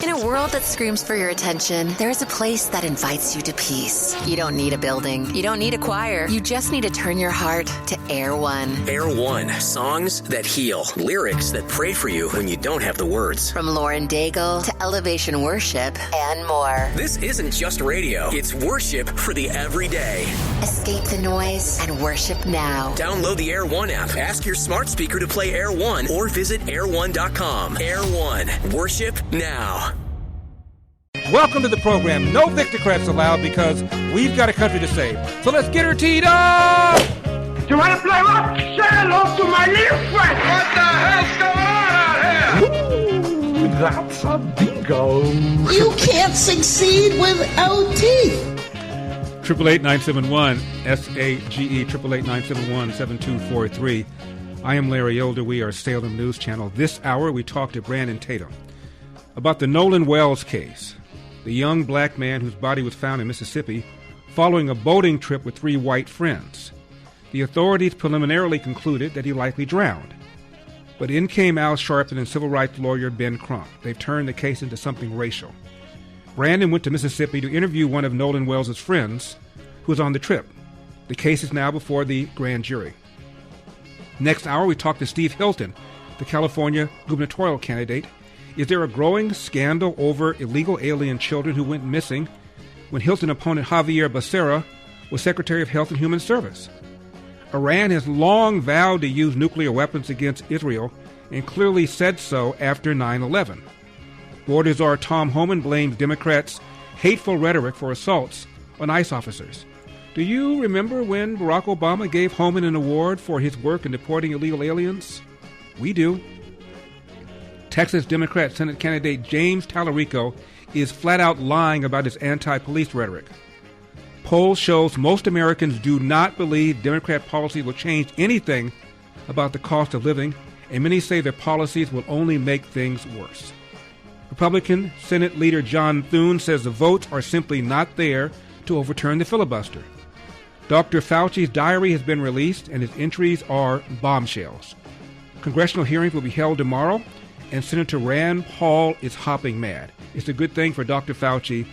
In a world that screams for your attention, there's a place that invites you to peace. You don't need a building. You don't need a choir. You just need to turn your heart to Air One. Air One. Songs that heal. Lyrics that pray for you when you don't have the words. From Lauren Daigle to Elevation Worship and more. This isn't just radio. It's worship for the everyday. Escape the noise and worship now. Download the Air One app. Ask your smart speaker to play Air One or visit air1.com. Air One. Worship now. Welcome to the program. No Victocrats allowed because we've got a country to save. So let's get her teed up! You want to play rock? Say hello to my little friend! What the hell's going on out here? Ooh, that's a bingo. You can't succeed without teeth. 888-971 SAGE 888-971-7243. I am Larry Elder. We are Salem News Channel. This hour we talk to Brandon Tatum about the Nolan Wells case. The young black man whose body was found in Mississippi following a boating trip with 3 white friends. The authorities preliminarily concluded that he likely drowned. But in came Al Sharpton and civil rights lawyer Ben Crump. They've turned the case into something racial. Brandon went to Mississippi to interview one of Nolan Wells' friends who was on the trip. The case is now before the grand jury. Next hour, we talk to Steve Hilton, the California gubernatorial candidate. Is there a growing scandal over illegal alien children who went missing when Hilton opponent Xavier Becerra was Secretary of Health and Human Service? Iran has long vowed to use nuclear weapons against Israel and clearly said so after 9/11. Border Czar Tom Homan blames Democrats' hateful rhetoric for assaults on ICE officers. Do you remember when Barack Obama gave Homan an award for his work in deporting illegal aliens? We do. Texas Democrat Senate candidate James Tallarico is flat out lying about his anti-police rhetoric. Polls shows most Americans do not believe Democrat policy will change anything about the cost of living, and many say their policies will only make things worse. Republican Senate leader John Thune says the votes are simply not there to overturn the filibuster. Dr. Fauci's diary has been released, and his entries are bombshells. Congressional hearings will be held tomorrow, and Senator Rand Paul is hopping mad. It's a good thing for Dr. Fauci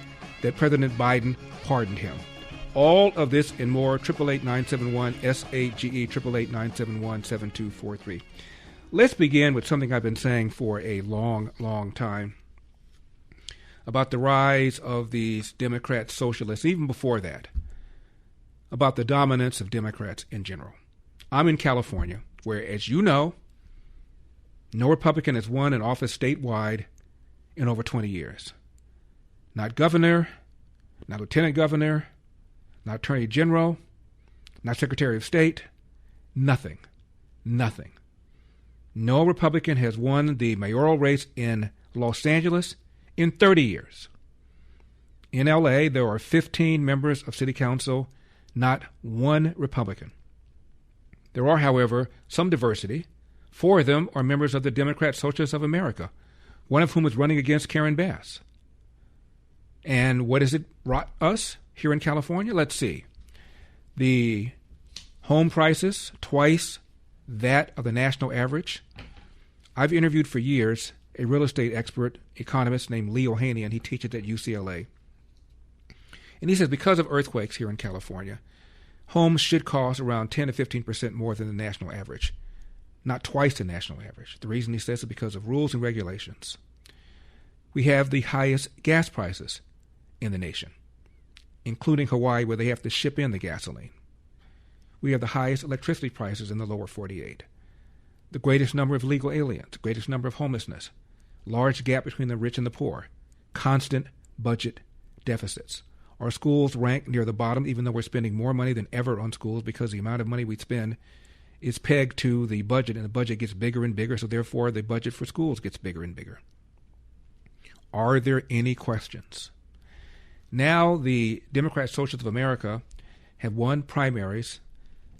that President Biden pardoned him. All of this and more, 888-971-SAGE, 888-971-7243. Let's begin with something I've been saying for a long, long time about the rise of these Democrat socialists, even before that, about the dominance of Democrats in general. I'm in California, where, as you know, no Republican has won an office statewide in over 20 years. Not governor, not lieutenant governor, not attorney general, not secretary of state, nothing. Nothing. No Republican has won the mayoral race in Los Angeles in 30 years. In L.A., there are 15 members of city council, not one Republican. There are, however, some diversity. 4 of them are members of the Democrat Socialists of America, one of whom is running against Karen Bass. And what has it brought us here in California? Let's see. The home prices, twice that of the national average. I've interviewed for years a real estate expert, economist named Leo Haney, and he teaches at UCLA. And he says because of earthquakes here in California, homes should cost around 10 to 15% more than the national average. Not twice the national average. The reason he says is because of rules and regulations. We have the highest gas prices in the nation, including Hawaii, where they have to ship in the gasoline. We have the highest electricity prices in the lower 48. The greatest number of legal aliens, the greatest number of homelessness, large gap between the rich and the poor, constant budget deficits. Our schools rank near the bottom, even though we're spending more money than ever on schools because the amount of money we spend is pegged to the budget, and the budget gets bigger and bigger, so therefore the budget for schools gets bigger and bigger. Are there any questions? Now the Democrat Socialists of America have won primaries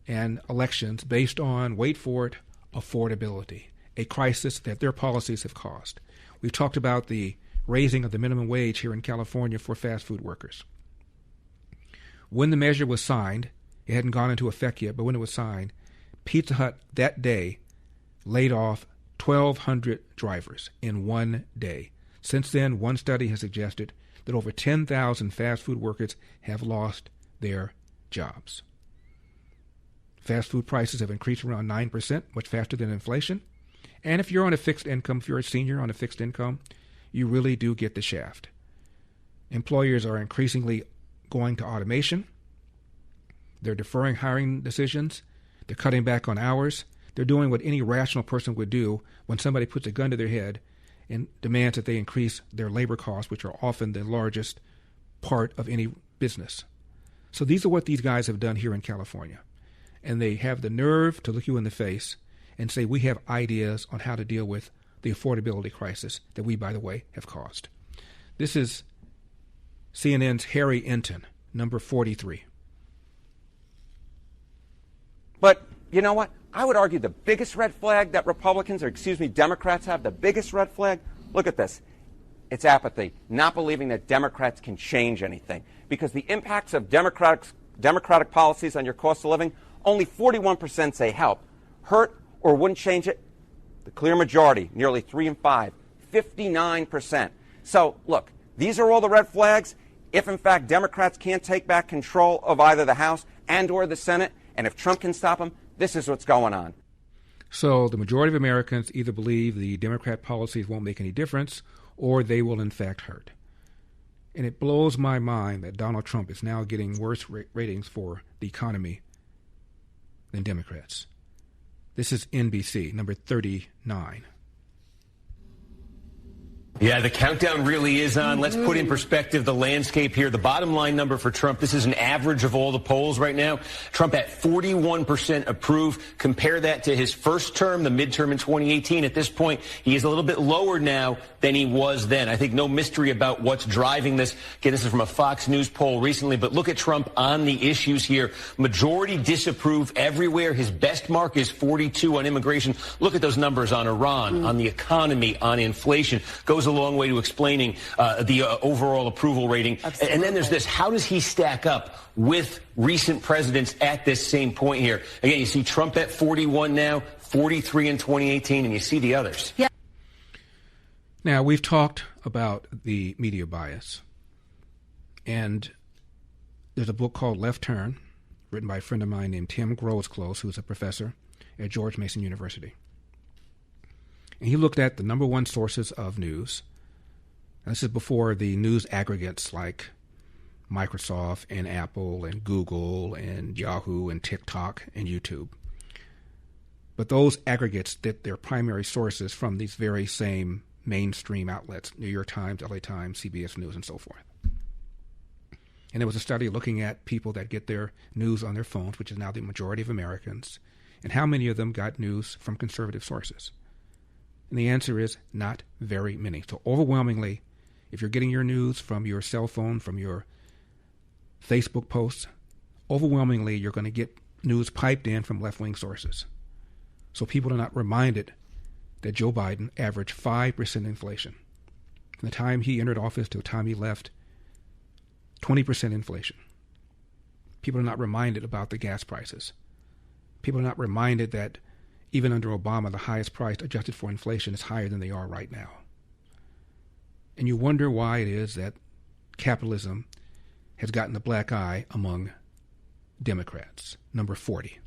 and elections based on, wait for it, affordability, a crisis that their policies have caused. We've talked about the raising of the minimum wage here in California for fast food workers. When the measure was signed, it hadn't gone into effect yet, but when it was signed, Pizza Hut that day laid off 1,200 drivers in one day. Since then, one study has suggested that over 10,000 fast food workers have lost their jobs. Fast food prices have increased around 9%, much faster than inflation. And if you're on a fixed income, if you're a senior on a fixed income, you really do get the shaft. Employers are increasingly going to automation. They're deferring hiring decisions. They're cutting back on hours. They're doing what any rational person would do when somebody puts a gun to their head and demands that they increase their labor costs, which are often the largest part of any business. So these are what these guys have done here in California. And they have the nerve to look you in the face and say, we have ideas on how to deal with the affordability crisis that we, by the way, have caused. This is CNN's Harry Enton, number 43. But you know what? I would argue the biggest red flag that Democrats have, the biggest red flag, look at this. It's apathy, not believing that Democrats can change anything. Because the impacts of Democratic policies on your cost of living, only 41% say help, hurt, or wouldn't change it. The clear majority, nearly 3 in 5, 59%. So, look, these are all the red flags. If, in fact, Democrats can't take back control of either the House and or the Senate, and if Trump can stop them, this is what's going on. So the majority of Americans either believe the Democrat policies won't make any difference or they will, in fact, hurt. And it blows my mind that Donald Trump is now getting worse ratings for the economy than Democrats. This is NBC, number 39. Yeah, the countdown really is on. Let's put in perspective the landscape here. The bottom line number for Trump, this is an average of all the polls right now. Trump at 41% approve. Compare that to his first term, the midterm in 2018. At this point, he is a little bit lower now than he was then. I think no mystery about what's driving this. Again, this is from a Fox News poll recently, but look at Trump on the issues here. Majority disapprove everywhere. His best mark is 42 on immigration. Look at those numbers on Iran, on the economy, on inflation. Goes a long way to explaining the overall approval rating. Absolutely. And then there's this. How does he stack up with recent presidents at this same point here? Again, you see Trump at 41 now, 43 in 2018, and you see the others. Yeah. Now, we've talked about the media bias. And there's a book called Left Turn, written by a friend of mine named Tim Grosclose, who's a professor at George Mason University. And he looked at the number one sources of news. And this is before the news aggregates like Microsoft and Apple and Google and Yahoo and TikTok and YouTube. But those aggregates get their primary sources from these very same mainstream outlets, New York Times, LA Times, CBS News, and so forth. And there was a study looking at people that get their news on their phones, which is now the majority of Americans, and how many of them got news from conservative sources. And the answer is not very many. So overwhelmingly, if you're getting your news from your cell phone, from your Facebook posts, overwhelmingly you're going to get news piped in from left-wing sources. So people are not reminded that Joe Biden averaged 5% inflation. From the time he entered office to the time he left, 20% inflation. People are not reminded about the gas prices. People are not reminded that even under Obama, the highest price adjusted for inflation is higher than they are right now. And you wonder why it is that capitalism has gotten the black eye among Democrats. Number 40.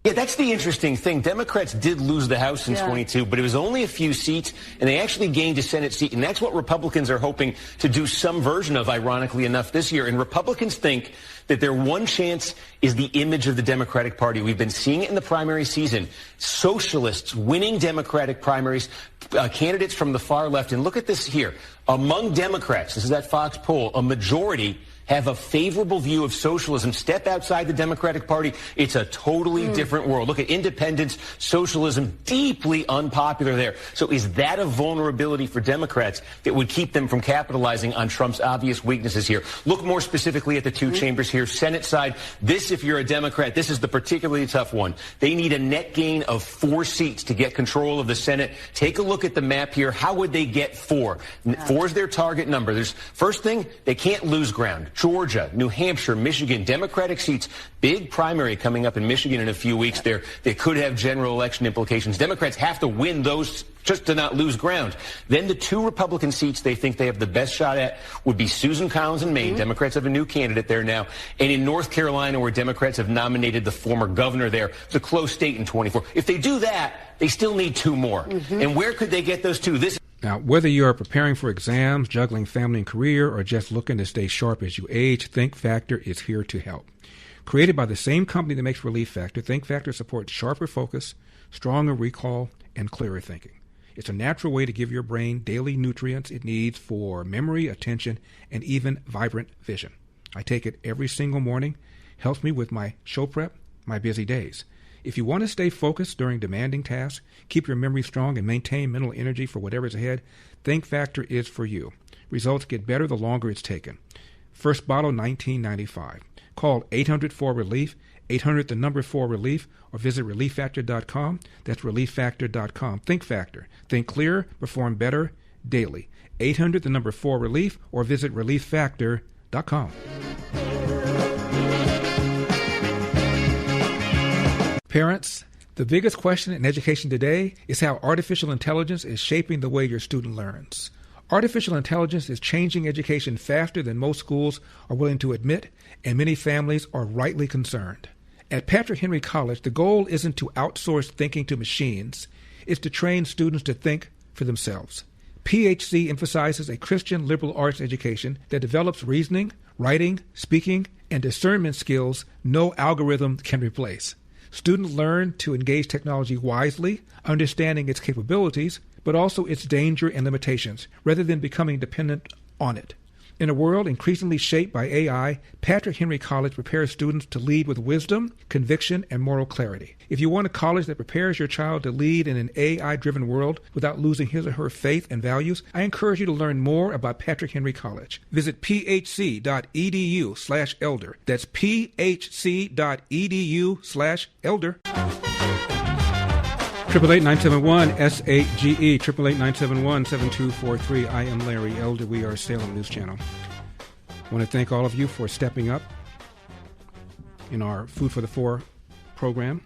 Yeah, that's the interesting thing. Democrats did lose the House in 22, but it was only a few seats, and they actually gained a Senate seat. And that's what Republicans are hoping to do some version of, ironically enough, this year. And Republicans think that their one chance is the image of the Democratic Party. We've been seeing it in the primary season. Socialists winning Democratic primaries, candidates from the far left. And look at this here. Among Democrats, this is that Fox poll, a majority have a favorable view of socialism. Step outside the Democratic Party, it's a totally different world. Look at independence, socialism, deeply unpopular there. So is that a vulnerability for Democrats that would keep them from capitalizing on Trump's obvious weaknesses here? Look more specifically at the two chambers here. Senate side, this, if you're a Democrat, this is the particularly tough one. They need a net gain of 4 seats to get control of the Senate. Take a look at the map here. How would they get 4? 4 is their target number. First thing, they can't lose ground. Georgia, New Hampshire, Michigan, Democratic seats, big primary coming up in Michigan in a few weeks there. They could have general election implications. Democrats have to win those just to not lose ground. Then the two Republican seats they think they have the best shot at would be Susan Collins in Maine. Democrats have a new candidate there now. And in North Carolina, where Democrats have nominated the former governor there. It's a close state in 24. If they do that, they still need two more. And where could they get those two? Now, whether you are preparing for exams, juggling family and career, or just looking to stay sharp as you age, Think Factor is here to help. Created by the same company that makes Relief Factor, Think Factor supports sharper focus, stronger recall, and clearer thinking. It's a natural way to give your brain daily nutrients it needs for memory, attention, and even vibrant vision. I take it every single morning. Helps me with my show prep, my busy days. If you want to stay focused during demanding tasks, keep your memory strong, and maintain mental energy for whatever's ahead, Think Factor is for you. Results get better the longer it's taken. First bottle, $19.95. Call 800-4-RELIEF, 800-4-RELIEF, or visit ReliefFactor.com. That's ReliefFactor.com. Think Factor. Think clearer, perform better daily. 800-4-RELIEF, or visit ReliefFactor.com. Parents, the biggest question in education today is how artificial intelligence is shaping the way your student learns. Artificial intelligence is changing education faster than most schools are willing to admit, and many families are rightly concerned. At Patrick Henry College, the goal isn't to outsource thinking to machines. It's to train students to think for themselves. PHC emphasizes a Christian liberal arts education that develops reasoning, writing, speaking, and discernment skills no algorithm can replace. Students learn to engage technology wisely, understanding its capabilities, but also its danger and limitations, rather than becoming dependent on it. In a world increasingly shaped by AI, Patrick Henry College prepares students to lead with wisdom, conviction, and moral clarity. If you want a college that prepares your child to lead in an AI-driven world without losing his or her faith and values, I encourage you to learn more about Patrick Henry College. Visit phc.edu/elder. That's phc.edu/elder. 888-971-SAGE, 888-971-7243. I am Larry Elder. We are Salem News Channel. I want to thank all of you for stepping up in our Food for the Poor program.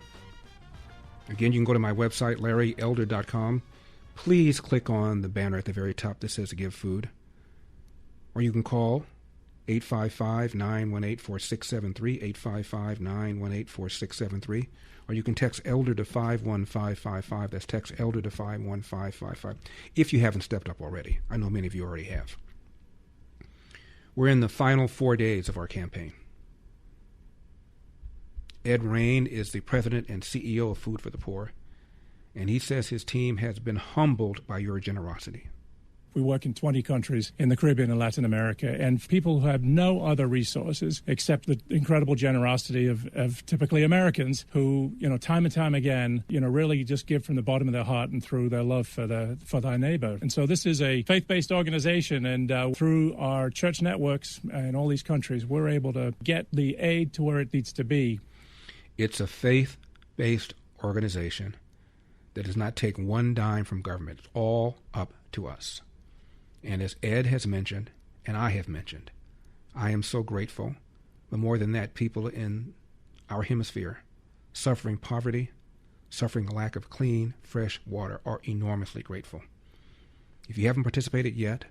Again, you can go to my website, larryelder.com. Please click on the banner at the very top that says Give Food. Or you can call 855-918-4673, 855-918-4673. Or you can text ELDER to 51555. That's text ELDER to 51555. If you haven't stepped up already. I know many of you already have. We're in the final 4 days of our campaign. Ed Rain is the president and CEO of Food for the Poor, and he says his team has been humbled by your generosity. We work in 20 countries in the Caribbean and Latin America, and people who have no other resources except the incredible generosity of typically Americans who, time and time again, really just give from the bottom of their heart and through their love for their neighbor. And so this is a faith-based organization, and through our church networks in all these countries, we're able to get the aid to where it needs to be. It's a faith-based organization that does not take one dime from government. It's all up to us. And as Ed has mentioned, and I have mentioned, I am so grateful. But more than that, people in our hemisphere suffering poverty, suffering a lack of clean, fresh water are enormously grateful. If you haven't participated yet,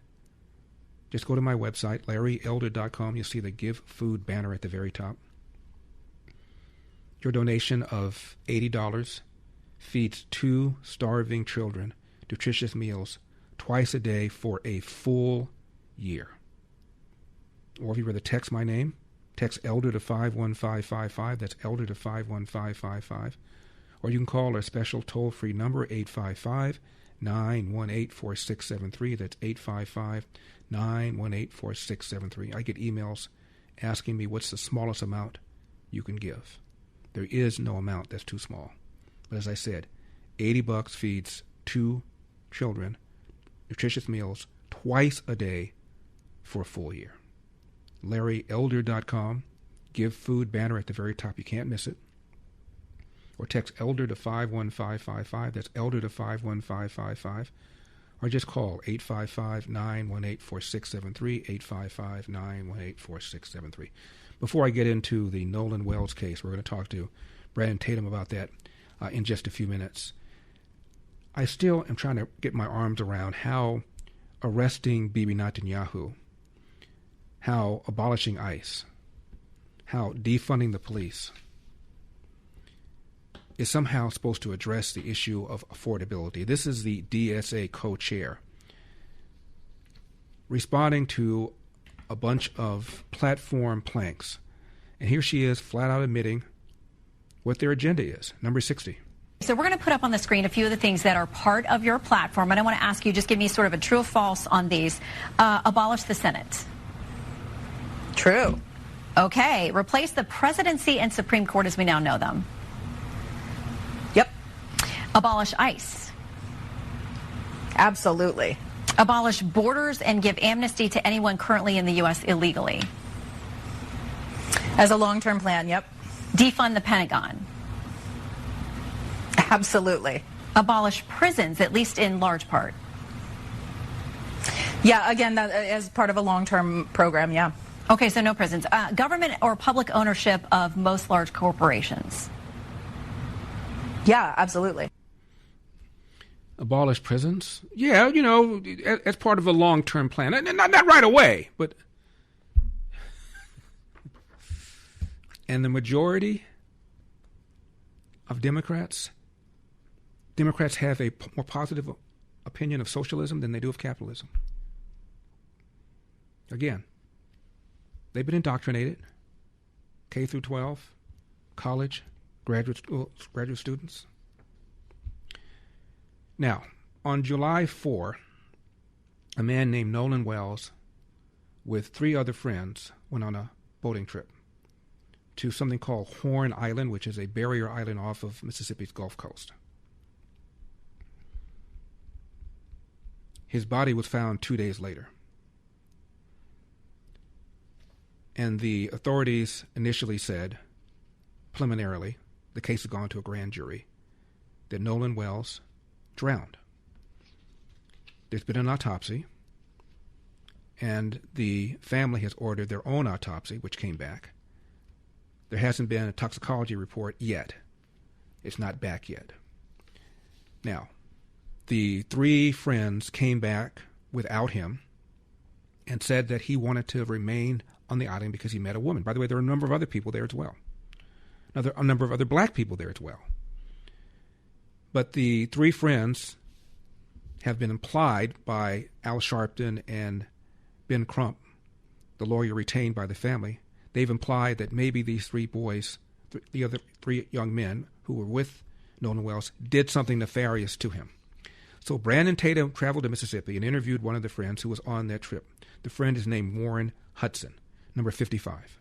just go to my website, larryelder.com. You'll see the Give Food banner at the very top. Your donation of $80 feeds 2 starving children nutritious meals twice a day for a full year. Or if you rather text my name, text ELDER to 51555. That's ELDER to 51555. Or you can call our special toll-free number, 855-918-4673. That's 855-918-4673. I get emails asking me what's the smallest amount you can give. There is no amount that's too small. But as I said, $80 feeds 2 children nutritious meals twice a day for a full year. LarryElder.com. Give Food banner at the very top. You can't miss it. Or text ELDER to 51555. That's ELDER to 51555. or just call 855-918-4673, 855-918-4673. Before I get into the Nolan Wells case, we're going to talk to Brandon Tatum about that in just a few minutes. I still am trying to get my arms around how arresting Bibi Netanyahu, how abolishing ICE, how defunding the police is somehow supposed to address the issue of affordability. This is the DSA co-chair responding to a bunch of platform planks. And here she is flat out admitting what their agenda is. Number 60. So we're going to put up on the screen a few of the things that are part of your platform. And I want to ask you, just give me sort of a true or false on these. Abolish the Senate. True. Okay. Replace the presidency and Supreme Court as we now know them. Yep. Abolish ICE. Absolutely. Abolish borders and give amnesty to anyone currently in the U.S. illegally. As a long-term plan, yep. Defund the Pentagon. Absolutely. Abolish prisons, at least in large part. Yeah, again, that as part of a long-term program, yeah. Okay, so no prisons. Government or public ownership of most large corporations. Yeah, absolutely. Abolish prisons? Yeah, you know, as part of a long-term plan. Not right away, but... And the majority of Democrats have a more positive opinion of socialism than they do of capitalism. Again, they've been indoctrinated, K through 12, college, graduate students. Now, on July 4, a man named Nolan Wells with 3 other friends went on a boating trip to something called Horn Island, which is a barrier island off of Mississippi's Gulf Coast. His body was found 2 days later. And the authorities initially said, preliminarily, the case had gone to a grand jury, that Nolan Wells drowned. There's been an autopsy, and the family has ordered their own autopsy, which came back. There hasn't been a toxicology report yet. It's not back yet. Now, the 3 friends came back without him and said that he wanted to remain on the island because he met a woman. By the way, there are a number of other people there as well. A number of other black people there as well. But the 3 friends have been implied by Al Sharpton and Ben Crump, the lawyer retained by the family. They've implied that maybe these 3 boys, the other 3 young men who were with Nolan Wells, did something nefarious to him. So Brandon Tatum traveled to Mississippi and interviewed one of the friends who was on that trip. The friend is named Warren Hudson, number 55.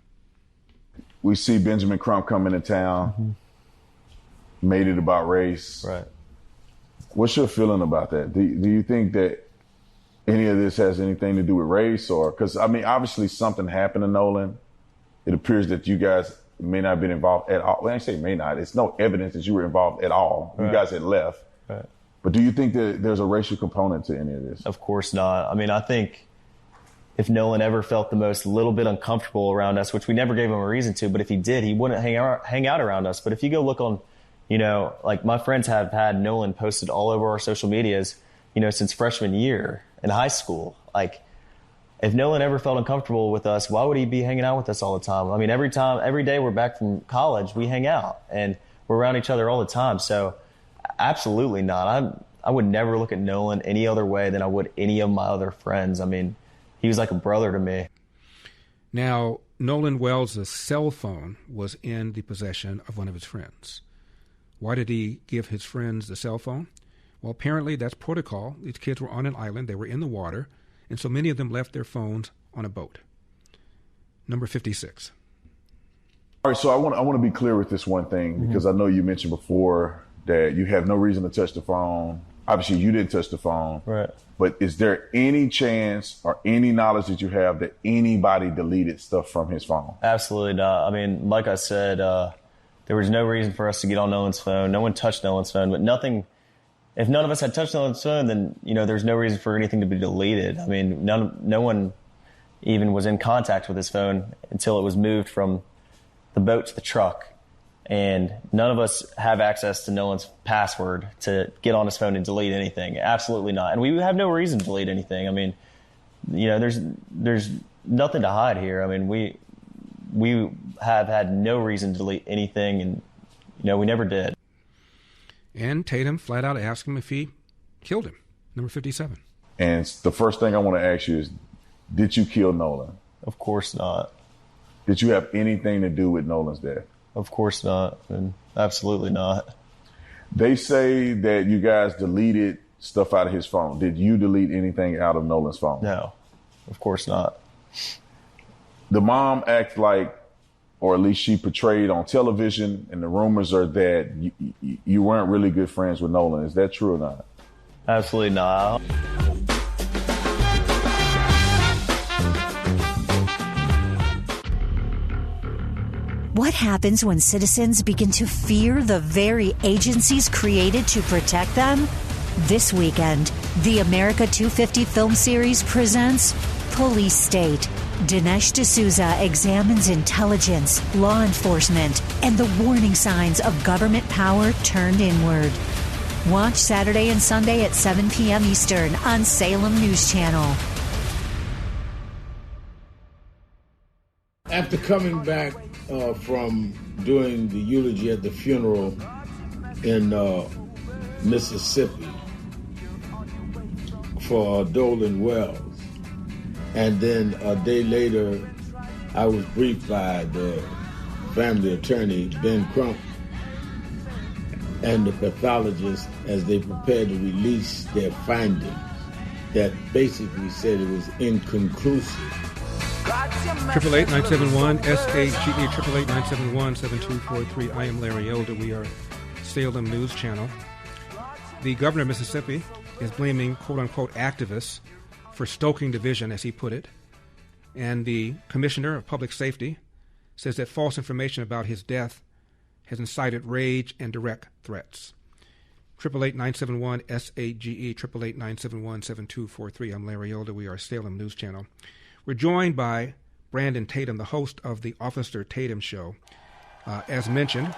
We see Benjamin Crump coming to town, made it about race. Right. What's your feeling about that? Do you think that any of this has anything to do with race? Or, because, I mean, obviously something happened to Nolan. It appears that you guys may not have been involved at all. Well, I say may not. It's no evidence that you were involved at all. Right. You guys had left. Right. But do you think that there's a racial component to any of this? Of course not. I mean, I think if Nolan ever felt the most little bit uncomfortable around us, which we never gave him a reason to, but if he did, he wouldn't hang out around us. But if you go look on, you know, like my friends have had Nolan posted all over our social medias, you know, since freshman year in high school. Like, if Nolan ever felt uncomfortable with us, why would he be hanging out with us all the time? I mean, every day we're back from college, we hang out and we're around each other all the time. So absolutely not. I would never look at Nolan any other way than I would any of my other friends. I mean, he was like a brother to me. Now, Nolan Wells' cell phone was in the possession of one of his friends. Why did he give his friends the cell phone? Well, apparently that's protocol. These kids were on an island. They were in the water. And so many of them left their phones on a boat. Number 56. All right, so I want to be clear with this one thing, because I know you mentioned before that you have no reason to touch the phone. Obviously, you didn't touch the phone. Right. But is there any chance or any knowledge that you have that anybody deleted stuff from his phone? Absolutely not. I mean, like I said, there was no reason for us to get on Nolan's phone. No one touched Nolan's phone, but nothing if none of us had touched Nolan's phone, then, there's no reason for anything to be deleted. I mean, no one even was in contact with his phone until it was moved from the boat to the truck. And none of us have access to Nolan's password to get on his phone and delete anything. Absolutely not. And we have no reason to delete anything. I mean, there's nothing to hide here. I mean, we have had no reason to delete anything, and, we never did. And Tatum flat out asked him if he killed him, number 57. And the first thing I want to ask you is, did you kill Nolan? Of course not. Did you have anything to do with Nolan's death? Of course not, and absolutely not. They say that you guys deleted stuff out of his phone. Did you delete anything out of Nolan's phone? No, of course not. The mom acted like, or at least she portrayed on television, and the rumors are that you weren't really good friends with Nolan. Is that true or not? Absolutely not. What happens when citizens begin to fear the very agencies created to protect them? This weekend, the America 250 film series presents Police State. Dinesh D'Souza examines intelligence, law enforcement, and the warning signs of government power turned inward. Watch Saturday and Sunday at 7 p.m. Eastern on Salem News Channel. After coming back from doing the eulogy at the funeral in Mississippi for Nolan Wells, and then a day later I was briefed by the family attorney, Ben Crump, and the pathologist as they prepared to release their findings that basically said it was inconclusive. 888-971-SAGE, 888-971-7243. I am Larry Elder. We are Salem News Channel. The governor of Mississippi is blaming quote-unquote activists for stoking division, as he put it. And the commissioner of public safety says that false information about his death has incited rage and direct threats. 888-971-SAGE, 888-971-7243. I'm Larry Elder. We are Salem News Channel. We're joined by Brandon Tatum, the host of the Officer Tatum Show. As mentioned,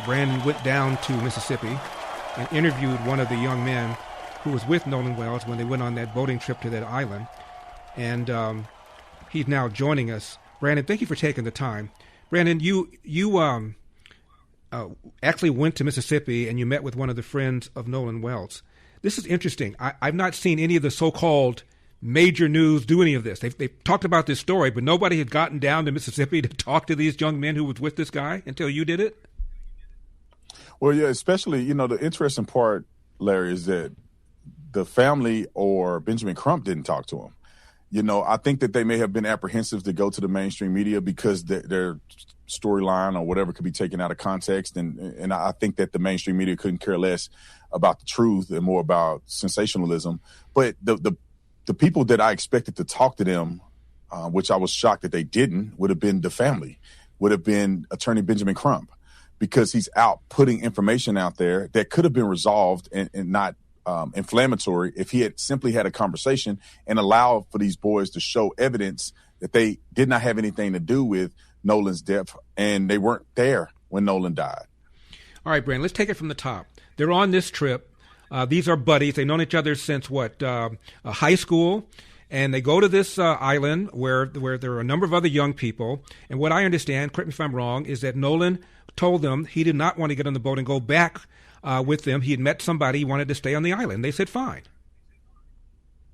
Brandon went down to Mississippi and interviewed one of the young men who was with Nolan Wells when they went on that boating trip to that island. And he's now joining us. Brandon, thank you for taking the time. Brandon, you actually went to Mississippi and you met with one of the friends of Nolan Wells. This is interesting. I've not seen any of the so-called major news do any of this. They've talked about this story, but nobody had gotten down to Mississippi to talk to these young men who was with this guy until you did it? Well, yeah, especially, the interesting part, Larry, is that the family or Benjamin Crump didn't talk to him. I think that they may have been apprehensive to go to the mainstream media because their storyline or whatever could be taken out of context. And I think that the mainstream media couldn't care less about the truth and more about sensationalism. But the people that I expected to talk to them, which I was shocked that they didn't, would have been the family, would have been Attorney Benjamin Crump, because he's out putting information out there that could have been resolved and not inflammatory if he had simply had a conversation and allowed for these boys to show evidence that they did not have anything to do with Nolan's death and they weren't there when Nolan died. All right, Brandon, let's take it from the top. They're on this trip. These are buddies. They've known each other since, high school. And they go to this island where there are a number of other young people. And what I understand, correct me if I'm wrong, is that Nolan told them he did not want to get on the boat and go back with them. He had met somebody. He wanted to stay on the island. They said, fine.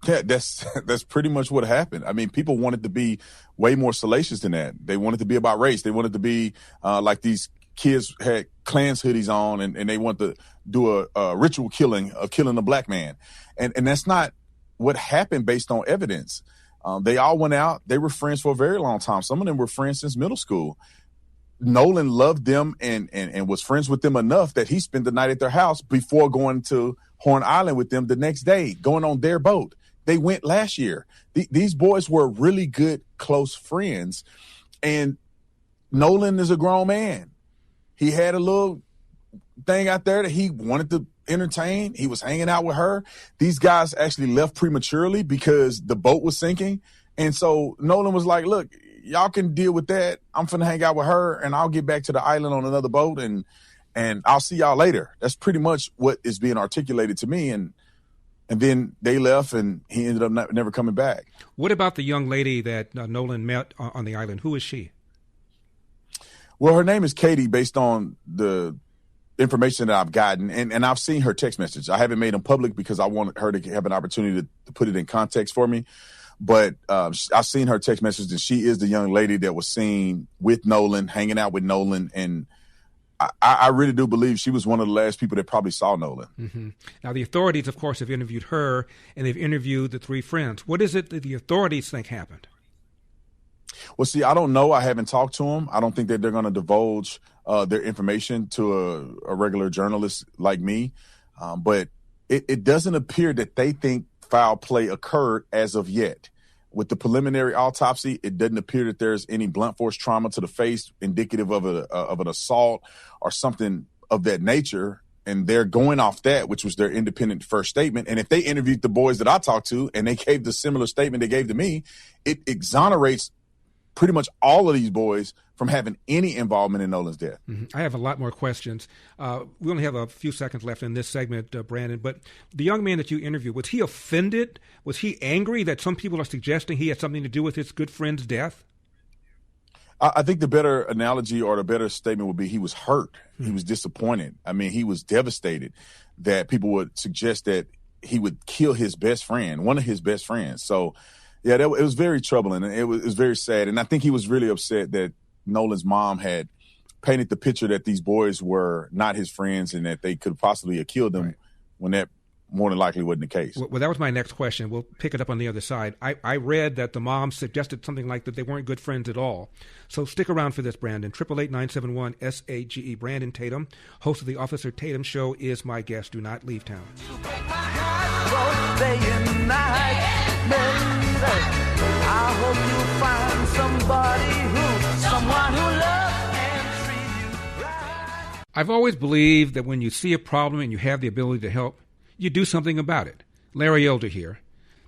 Yeah, that's pretty much what happened. I mean, people wanted to be way more salacious than that. They wanted to be about race. They wanted to be like these kids had Klans hoodies on and they want to do a ritual killing of killing a black man. And that's not what happened based on evidence. They all went out. They were friends for a very long time. Some of them were friends since middle school. Nolan loved them and was friends with them enough that he spent the night at their house before going to Horn Island with them the next day, going on their boat. They went last year. These boys were really good, close friends. And Nolan is a grown man. He had a little thing out there that he wanted to entertain. He was hanging out with her. These guys actually left prematurely because the boat was sinking. And so Nolan was like, look, y'all can deal with that. I'm finna hang out with her, and I'll get back to the island on another boat, and I'll see y'all later. That's pretty much what is being articulated to me. And then they left, and he ended up never coming back. What about the young lady that Nolan met on the island? Who is she? Well, her name is Katie, based on the information that I've gotten, and I've seen her text message. I haven't made them public because I wanted her to have an opportunity to put it in context for me. But I've seen her text message, and she is the young lady that was seen with Nolan, hanging out with Nolan, and I really do believe she was one of the last people that probably saw Nolan. Mm-hmm. Now, the authorities, of course, have interviewed her, and they've interviewed the three friends. What is it that the authorities think happened? Well, see, I don't know. I haven't talked to them. I don't think that they're going to divulge their information to a regular journalist like me. But it doesn't appear that they think foul play occurred as of yet. With the preliminary autopsy, it doesn't appear that there's any blunt force trauma to the face indicative of an assault or something of that nature. And they're going off that, which was their independent first statement. And if they interviewed the boys that I talked to and they gave the similar statement they gave to me, it exonerates pretty much all of these boys from having any involvement in Nolan's death. Mm-hmm. I have a lot more questions. We only have a few seconds left in this segment, Brandon, but the young man that you interviewed, was he offended? Was he angry that some people are suggesting he had something to do with his good friend's death? I think the better analogy or the better statement would be he was hurt. Mm-hmm. He was disappointed. I mean, he was devastated that people would suggest that he would kill his best friend, one of his best friends. So, yeah, it was very troubling, and it was very sad. And I think he was really upset that Nolan's mom had painted the picture that these boys were not his friends and that they could possibly have killed them when that more than likely wasn't the case. Well, that was my next question. We'll pick it up on the other side. I read that the mom suggested something like that they weren't good friends at all. So stick around for this, Brandon. 888-971-SAGE. Brandon Tatum, host of the Officer Tatum Show, is my guest. Do not leave town. I hope you find someone who loves and treats you right. I've always believed that when you see a problem and you have the ability to help, you do something about it. Larry Elder here.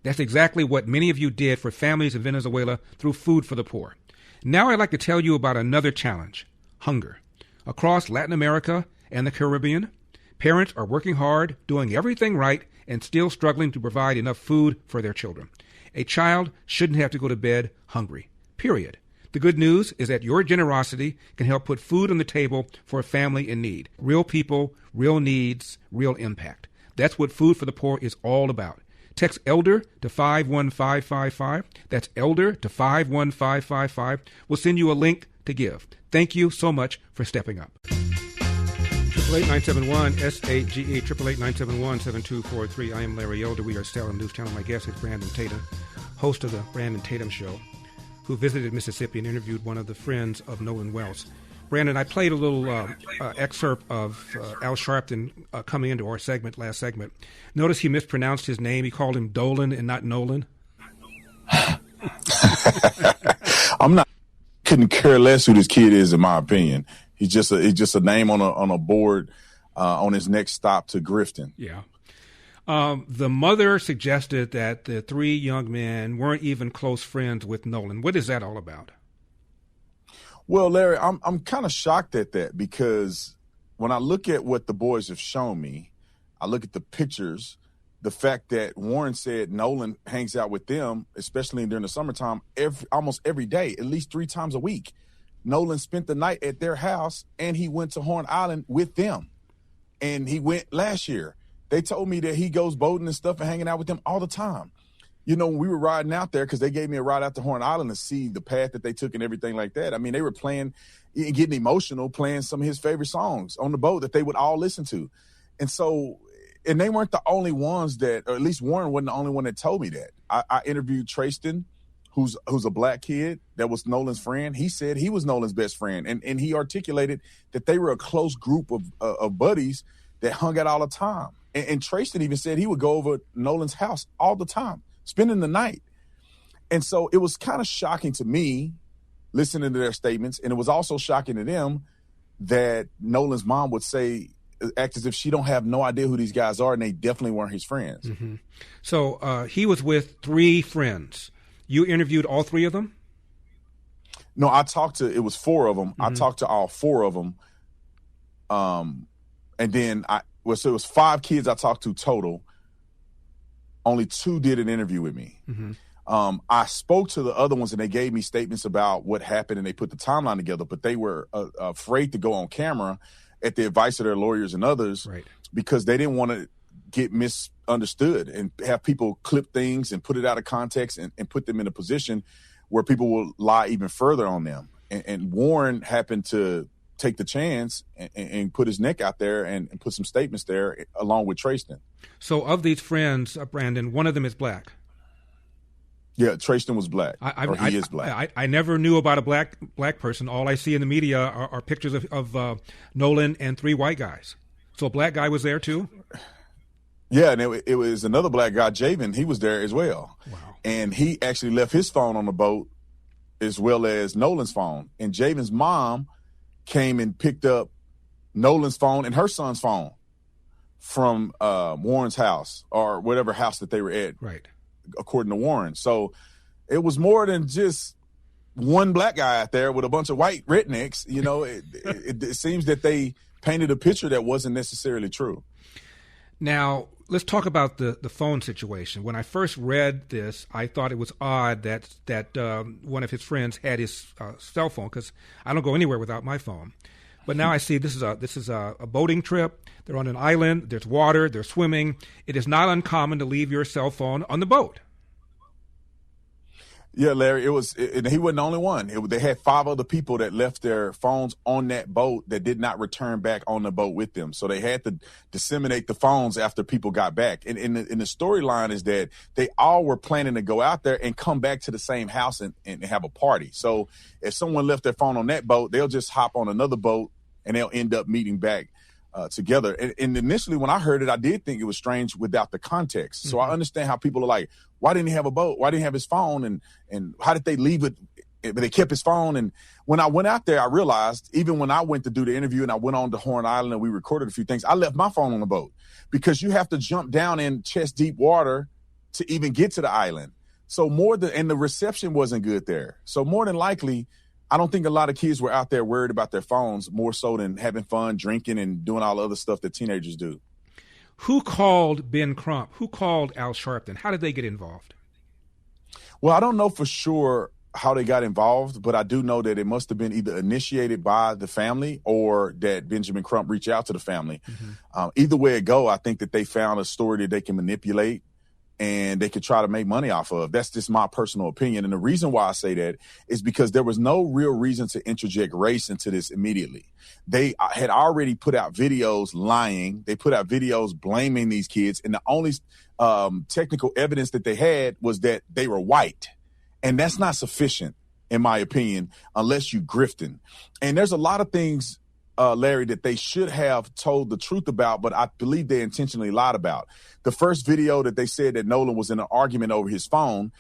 That's exactly what many of you did for families in Venezuela through Food for the Poor. Now I'd like to tell you about another challenge, hunger. Across Latin America and the Caribbean, parents are working hard, doing everything right, and still struggling to provide enough food for their children. A child shouldn't have to go to bed hungry, period. The good news is that your generosity can help put food on the table for a family in need. Real people, real needs, real impact. That's what Food for the Poor is all about. Text ELDER to 51555. That's ELDER to 51555. We'll send you a link to give. Thank you so much for stepping up. 888-971-SAGE, 888-971-7243. I am Larry Elder. We are Salem News Channel. My guest is Brandon Tatum, host of the Brandon Tatum Show, who visited Mississippi and interviewed one of the friends of Nolan Wells. Brandon, I played a little excerpt of Al Sharpton coming into our last segment. Notice he mispronounced his name. He called him Dolan and not Nolan. Couldn't care less who this kid is, in my opinion. He's just a name on a board on his next stop to Grifton. Yeah. The mother suggested that the three young men weren't even close friends with Nolan. What is that all about? Well, Larry, I'm kind of shocked at that because when I look at what the boys have shown me, I look at the pictures, the fact that Warren said Nolan hangs out with them, especially during the summertime, almost every day, at least 3 times a week. Nolan spent the night at their house, and he went to Horn Island with them. And he went last year. They told me that he goes boating and stuff and hanging out with them all the time. You know, when we were riding out there, because they gave me a ride out to Horn Island to see the path that they took and everything like that. I mean, they were playing, getting emotional, playing some of his favorite songs on the boat that they would all listen to. And so, and they weren't the only ones that, or at least Warren wasn't the only one that told me that. I interviewed Trayston, who's a black kid that was Nolan's friend. He said he was Nolan's best friend. And he articulated that they were a close group of buddies that hung out all the time. And Trayston even said he would go over Nolan's house all the time, spending the night. And so it was kind of shocking to me listening to their statements. And it was also shocking to them that Nolan's mom would say act as if she don't have no idea who these guys are, and they definitely weren't his friends. Mm-hmm. So he was with 3 friends. You interviewed all 3 of them? No, it was 4 of them. Mm-hmm. I talked to all 4 of them. And then so it was 5 kids I talked to total. Only 2 did an interview with me. Mm-hmm. I spoke to the other ones, and they gave me statements about what happened, and they put the timeline together, but they were afraid to go on camera at the advice of their lawyers and others, right, because they didn't want to get misunderstood and have people clip things and put it out of context and put them in a position where people will lie even further on them. And Warren happened to take the chance and put his neck out there and put some statements there along with Trayston. So of these friends, Brandon, one of them is black. Yeah, Trayston was black. He is black. I never knew about a black person. All I see in the media are pictures of Nolan and 3 white guys. So a black guy was there too? Yeah, and it was another black guy, Javen. He was there as well. Wow. And he actually left his phone on the boat as well as Nolan's phone. And Javen's mom came and picked up Nolan's phone and her son's phone from Warren's house or whatever house that they were at. Right. According to Warren. So it was more than just one black guy out there with a bunch of white rednecks. You know, it seems that they painted a picture that wasn't necessarily true. Now, let's talk about the phone situation. When I first read this, I thought it was odd that one of his friends had his cell phone, because I don't go anywhere without my phone. But now I see this is a boating trip. They're on an island. There's water. They're swimming. It is not uncommon to leave your cell phone on the boat. Yeah, Larry, and he wasn't the only one. They had 5 other people that left their phones on that boat that did not return back on the boat with them. So they had to disseminate the phones after people got back. And in the storyline is that they all were planning to go out there and come back to the same house and have a party. So if someone left their phone on that boat, they'll just hop on another boat and they'll end up meeting back together. And initially when I heard it, I did think it was strange without the context. So I understand how people are like, why didn't he have a boat? Why didn't he have his phone? And how did they leave it? But they kept his phone. And when I went out there, I realized, even when I went to do the interview and I went on to Horn Island and we recorded a few things, I left my phone on the boat because you have to jump down in chest deep water to even get to the island. So and the reception wasn't good there. So more than likely, I don't think a lot of kids were out there worried about their phones more so than having fun, drinking, and doing all the other stuff that teenagers do. Who called Ben Crump? Who called Al Sharpton? How did they get involved? Well, I don't know for sure how they got involved, but I do know that it must have been either initiated by the family or that Benjamin Crump reached out to the family. Mm-hmm. Either way it go, I think that they found a story that they can manipulate and they could try to make money off of. That's just my personal opinion. And the reason why I say that is because there was no real reason to interject race into this immediately. They had already put out videos lying. They put out videos blaming these kids. And the only technical evidence that they had was that they were white. And that's not sufficient, in my opinion, unless you grifting. And there's a lot of things, Larry, that they should have told the truth about, but I believe they intentionally lied about. The first video that they said that Nolan was in an argument over his phone,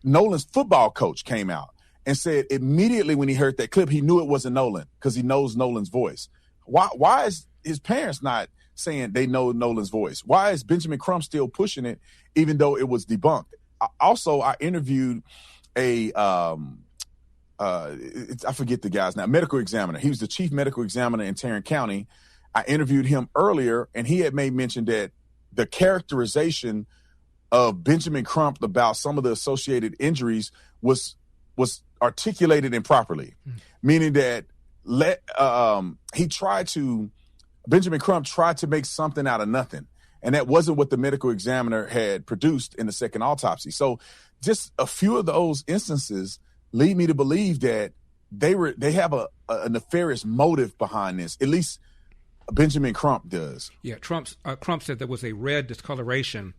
Nolan's football coach came out and said immediately when he heard that clip, he knew it wasn't Nolan because he knows Nolan's voice. Why is his parents not saying they know Nolan's voice? Why is Benjamin Crump still pushing it even though it was debunked? I interviewed I forget the guy's name, medical examiner. He was the chief medical examiner in Tarrant County. I interviewed him earlier, and he had made mention that the characterization of Benjamin Crump about some of the associated injuries was articulated improperly, meaning that Benjamin Crump tried to make something out of nothing. And that wasn't what the medical examiner had produced in the second autopsy. So just a few of those instances lead me to believe that they have a nefarious motive behind this. At least Benjamin Crump does. Yeah, Crump said there was a red discoloration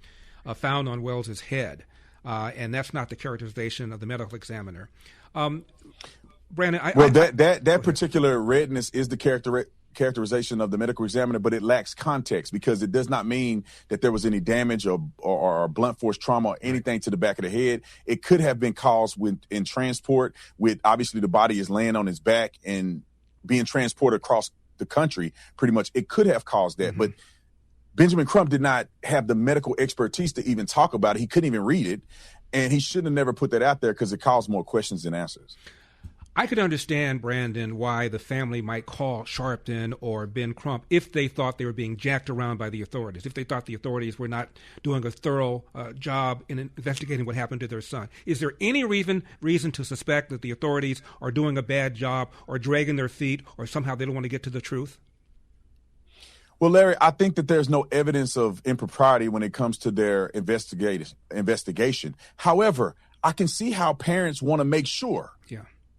found on Wells's head, and that's not the characterization of the medical examiner. Brandon, that particular redness is the characterization of the medical examiner, but it lacks context because it does not mean that there was any damage or blunt force trauma or anything to the back of the head. It could have been caused in transport with, obviously the body is laying on his back and being transported across the country, pretty much, it could have caused that. But Benjamin Crump did not have the medical expertise to even talk about it. He couldn't even read it. And he should have never put that out there because it caused more questions than answers. I could understand, Brandon, why the family might call Sharpton or Ben Crump if they thought they were being jacked around by the authorities, if they thought the authorities were not doing a thorough job in investigating what happened to their son. Is there any reason to suspect that the authorities are doing a bad job or dragging their feet or somehow they don't want to get to the truth? Well, Larry, I think that there's no evidence of impropriety when it comes to their investigation. However, I can see how parents want to make sure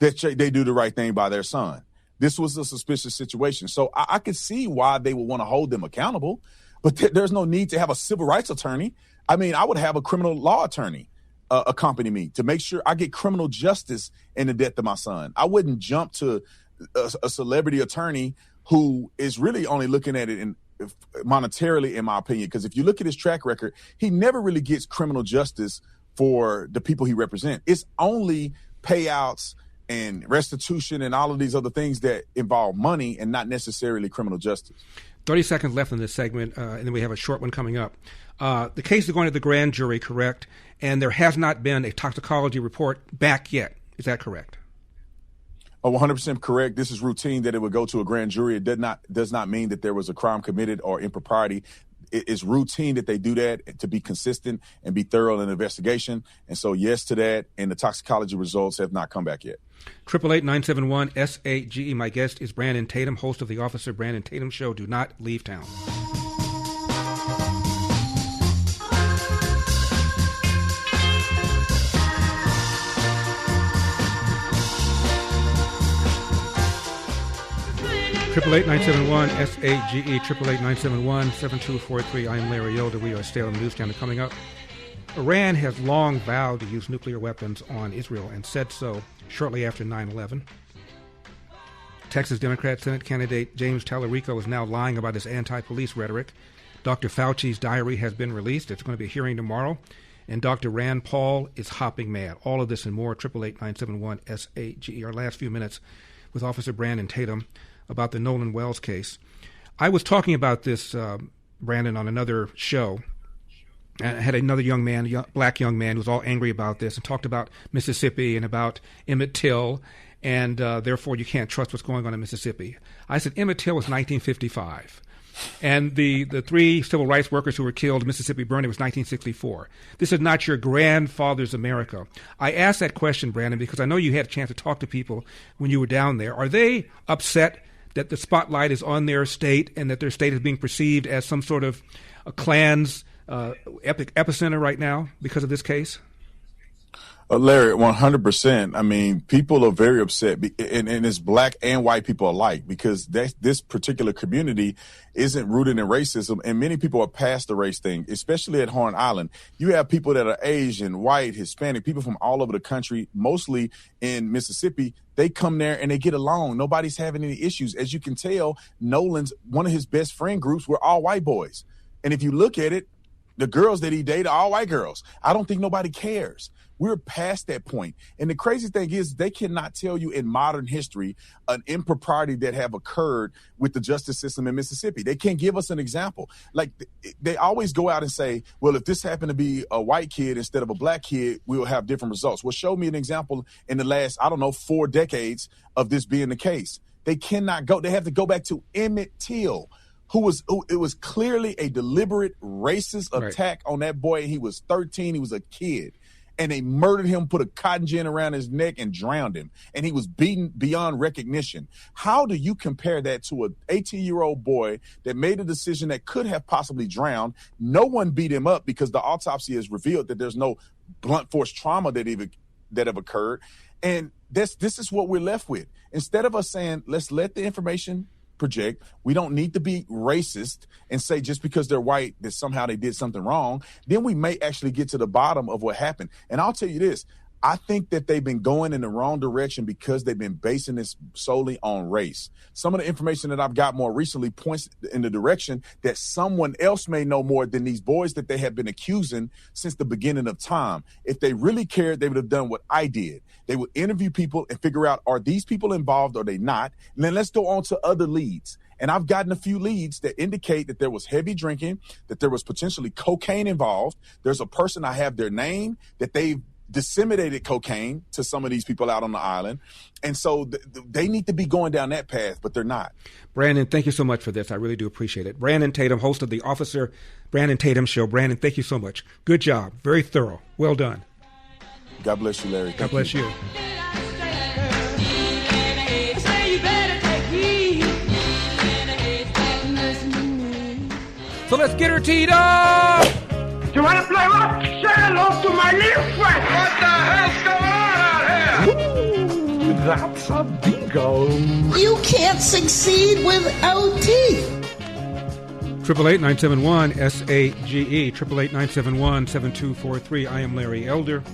that they do the right thing by their son. This was a suspicious situation. So I could see why they would want to hold them accountable, but there's no need to have a civil rights attorney. I mean, I would have a criminal law attorney accompany me to make sure I get criminal justice in the death of my son. I wouldn't jump to a celebrity attorney who is really only looking at it monetarily, in my opinion, because if you look at his track record, he never really gets criminal justice for the people he represents. It's only payouts and restitution and all of these other things that involve money and not necessarily criminal justice. 30 seconds left in this segment, and then we have a short one coming up. The case is going to the grand jury, correct? And there has not been a toxicology report back yet. Is that correct? Oh, 100% correct. This is routine that it would go to a grand jury. It does not mean that there was a crime committed or impropriety. It's routine that they do that to be consistent and be thorough in the investigation. And so, yes to that. And the toxicology results have not come back yet. 888-971-SAGE. My guest is Brandon Tatum, host of the Officer Brandon Tatum Show. Do not leave town. Triple 8-971-SAGE, 888-971-7243. I am Larry Yoder. We are Salem News Channel. Coming up, Iran has long vowed to use nuclear weapons on Israel and said so shortly after 9/11. Texas Democrat Senate candidate James Tallarico is now lying about his anti-police rhetoric. Dr. Fauci's diary has been released. It's going to be a hearing tomorrow. And Dr. Rand Paul is hopping mad. All of this and more, 888-971-SAGE. Our last few minutes with Officer Brandon Tatum about the Nolan Wells case. I was talking about this, Brandon, on another show. I had another young man, black young man, who was all angry about this and talked about Mississippi and about Emmett Till, and therefore you can't trust what's going on in Mississippi. I said Emmett Till was 1955, and the three civil rights workers who were killed in Mississippi burning was 1964. This is not your grandfather's America. I asked that question, Brandon, because I know you had a chance to talk to people when you were down there. Are they upset that the spotlight is on their state and that their state is being perceived as some sort of a Klan's epicenter right now because of this case? Larry, 100%. I mean, people are very upset, and it's black and white people alike, because this particular community isn't rooted in racism, and many people are past the race thing, especially at Horn Island. You have people that are Asian, white, Hispanic, people from all over the country, mostly in Mississippi. They come there and they get along. Nobody's having any issues. As you can tell, Nolan's, one of his best friend groups were all white boys. And if you look at it, the girls that he dated are all white girls. I don't think nobody cares. We're past that point. And the crazy thing is they cannot tell you in modern history an impropriety that have occurred with the justice system in Mississippi. They can't give us an example. Like, they always go out and say, well, if this happened to be a white kid instead of a black kid, we will have different results. Well, show me an example in the last, 4 decades of this being the case. They cannot go. They have to go back to Emmett Till, it was clearly a deliberate racist attack on that boy. He was 13. He was a kid. And they murdered him, put a cotton gin around his neck, and drowned him. And he was beaten beyond recognition. How do you compare that to an 18-year-old boy that made a decision that could have possibly drowned? No one beat him up because the autopsy has revealed that there's no blunt force trauma that have occurred. And this is what we're left with. Instead of us saying, let's let the information project, we don't need to be racist and say just because they're white that somehow they did something wrong, then we may actually get to the bottom of what happened. And I'll tell you this, I think that they've been going in the wrong direction because they've been basing this solely on race. Some of the information that I've got more recently points in the direction that someone else may know more than these boys that they have been accusing since the beginning of time. If they really cared, they would have done what I did. They would interview people and figure out, are these people involved or are they not? And then let's go on to other leads. And I've gotten a few leads that indicate that there was heavy drinking, that there was potentially cocaine involved. There's a person, I have their name, that they've disseminated cocaine to some of these people out on the island. And so they need to be going down that path, but they're not. Brandon, thank you so much for this. I really do appreciate it. Brandon Tatum, host of the Officer Brandon Tatum Show. Brandon, thank you so much. Good job. Very thorough. Well done. God bless you, Larry. God bless you. So let's get her teed up! You want to play what? Say hello to my little friend. What the hell's going on out here? Ooh, that's a bingo. You can't succeed without teeth. 888-971-SAGE, 888-971-7243. I am Larry Elder.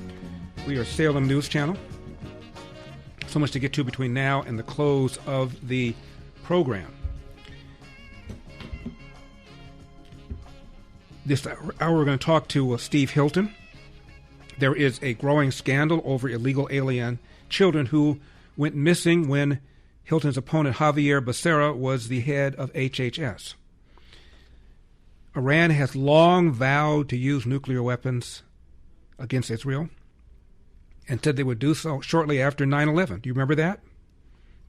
We are Salem News Channel. So much to get to between now and the close of the program. This hour we're going to talk to Steve Hilton. There is a growing scandal over illegal alien children who went missing when Hilton's opponent Xavier Becerra was the head of HHS. Iran has long vowed to use nuclear weapons against Israel and said they would do so shortly after 9/11. Do you remember that?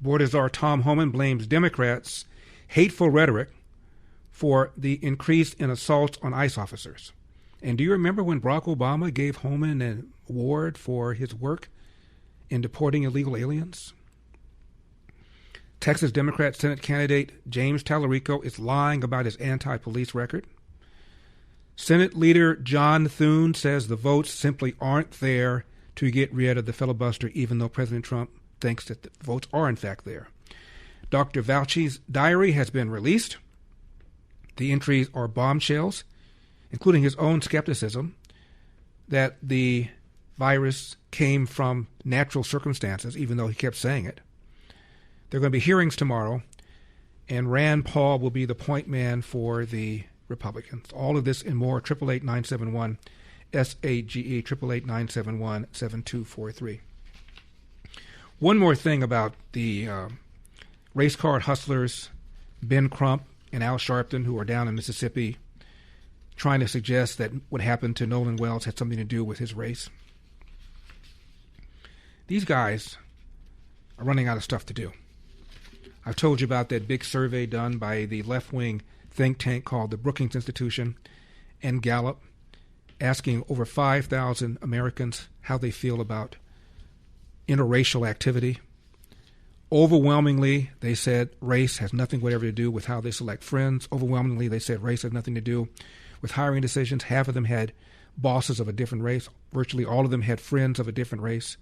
Border Czar Tom Homan blames Democrats' hateful rhetoric for the increase in assaults on ICE officers. And do you remember when Barack Obama gave Homan an award for his work in deporting illegal aliens? Texas Democrat Senate candidate James Tallarico is lying about his anti-police record. Senate leader John Thune says the votes simply aren't there to get rid of the filibuster, even though President Trump thinks that the votes are in fact there. Dr. Fauci's diary has been released. The entries are bombshells, including his own skepticism that the virus came from natural circumstances, even though he kept saying it. There are going to be hearings tomorrow, and Rand Paul will be the point man for the Republicans. All of this and more, 888-971-SAGE, 888-971-7243. One more thing about the race card hustlers, Ben Crump and Al Sharpton, who are down in Mississippi, trying to suggest that what happened to Nolan Wells had something to do with his race. These guys are running out of stuff to do. I've told you about that big survey done by the left-wing think tank called the Brookings Institution and Gallup, asking over 5,000 Americans how they feel about interracial activity. Overwhelmingly, they said race has nothing whatever to do with how they select friends. Overwhelmingly, they said race has nothing to do with hiring decisions. Half of them had bosses of a different race. Virtually all of them had friends of a different race.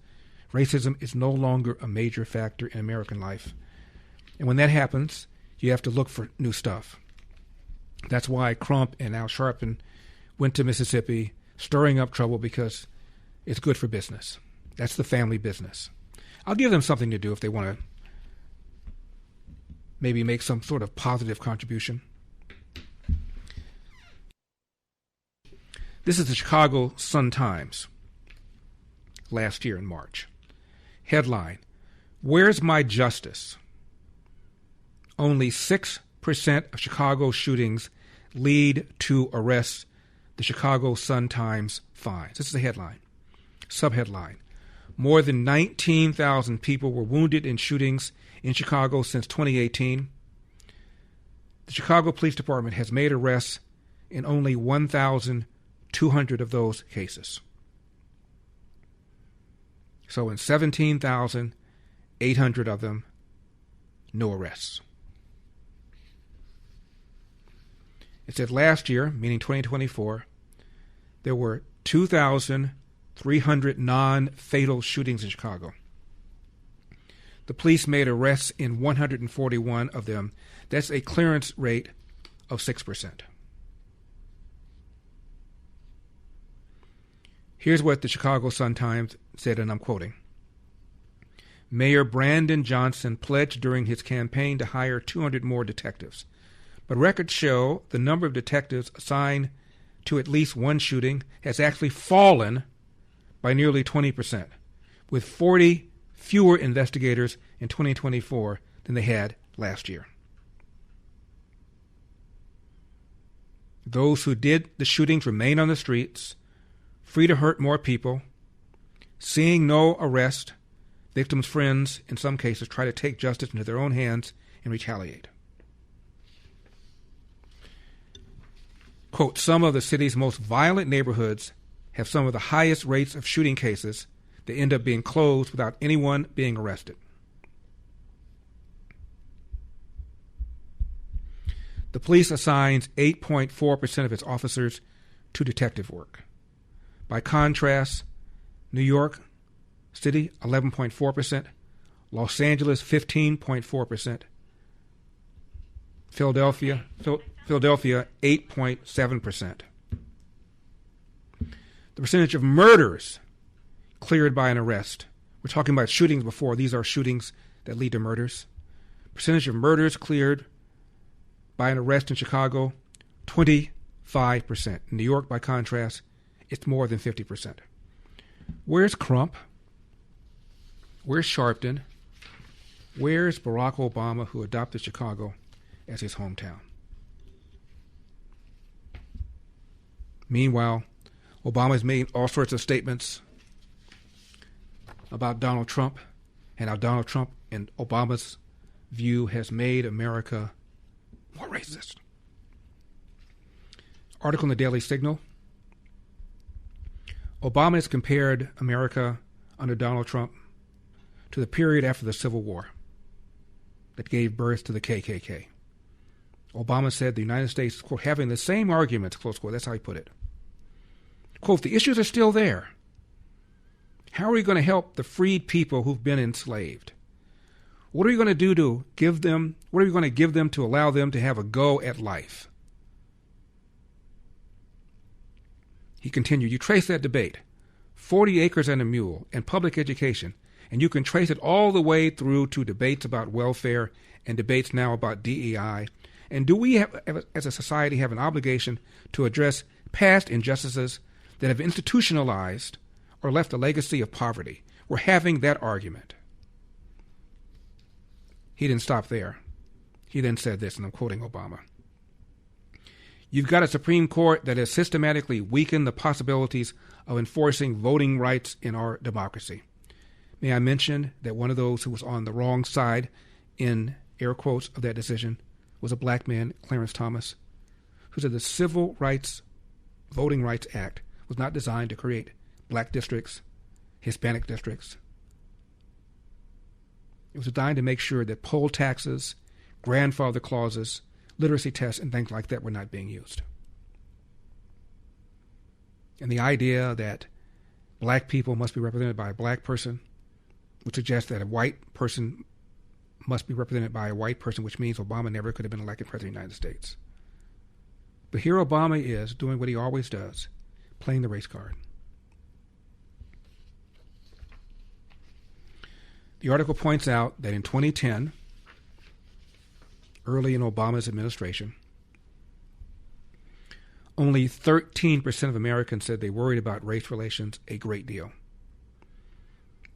Racism is no longer a major factor in American life. And when that happens, you have to look for new stuff. That's why Crump and Al Sharpton went to Mississippi, stirring up trouble because it's good for business. That's the family business. I'll give them something to do if they want to maybe make some sort of positive contribution. This is the Chicago Sun-Times last year in March. Headline, "Where's my justice?" Only 6% of Chicago shootings lead to arrests, the Chicago Sun-Times finds. This is the headline. Subheadline, more than 19,000 people were wounded in shootings in Chicago since 2018. The Chicago Police Department has made arrests in only 1,200 of those cases. So in 17,800 of them, no arrests. It said last year, meaning 2024, there were 2,300 non-fatal shootings in Chicago. The police made arrests in 141 of them. That's a clearance rate of 6%. Here's what the Chicago Sun-Times said, and I'm quoting. Mayor Brandon Johnson pledged during his campaign to hire 200 more detectives. But records show the number of detectives assigned to at least one shooting has actually fallen by nearly 20%, with 40 fewer investigators in 2024 than they had last year. Those who did the shootings remain on the streets, free to hurt more people, seeing no arrest. Victims' friends, in some cases, try to take justice into their own hands and retaliate. Quote, some of the city's most violent neighborhoods have some of the highest rates of shooting cases that end up being closed without anyone being arrested. The police assigns 8.4% of its officers to detective work. By contrast, New York City, 11.4%, Los Angeles, 15.4%, Philadelphia, 8.7%. The percentage of murders cleared by an arrest. We're talking about shootings before. These are shootings that lead to murders. Percentage of murders cleared by an arrest in Chicago, 25%. In New York, by contrast, it's more than 50%. Where's Crump? Where's Sharpton? Where's Barack Obama, who adopted Chicago as his hometown? Meanwhile, Obama's made all sorts of statements about Donald Trump and how Donald Trump, in Obama's view, has made America more racist. Article in the Daily Signal. Obama has compared America under Donald Trump to the period after the Civil War that gave birth to the KKK. Obama said the United States, quote, having the same arguments, close quote, that's how he put it. Quote, the issues are still there. How are we going to help the freed people who've been enslaved? What are we going to do to give them, what are we going to give them to allow them to have a go at life? He continued, you trace that debate, 40 acres and a mule, and public education, and you can trace it all the way through to debates about welfare and debates now about DEI. And do we, have, as a society, have an obligation to address past injustices that have institutionalized or left a legacy of poverty? We're having that argument. He didn't stop there. He then said this, and I'm quoting Obama. You've got a Supreme Court that has systematically weakened the possibilities of enforcing voting rights in our democracy. May I mention that one of those who was on the wrong side, in air quotes, of that decision was a black man, Clarence Thomas, who said the Civil Rights Voting Rights Act was not designed to create black districts, Hispanic districts. It was designed to make sure that poll taxes, grandfather clauses, literacy tests, and things like that were not being used. And the idea that black people must be represented by a black person would suggest that a white person must be represented by a white person, which means Obama never could have been elected president of the United States. But here Obama is doing what he always does, playing the race card. The article points out that in 2010, early in Obama's administration, only 13% of Americans said they worried about race relations a great deal.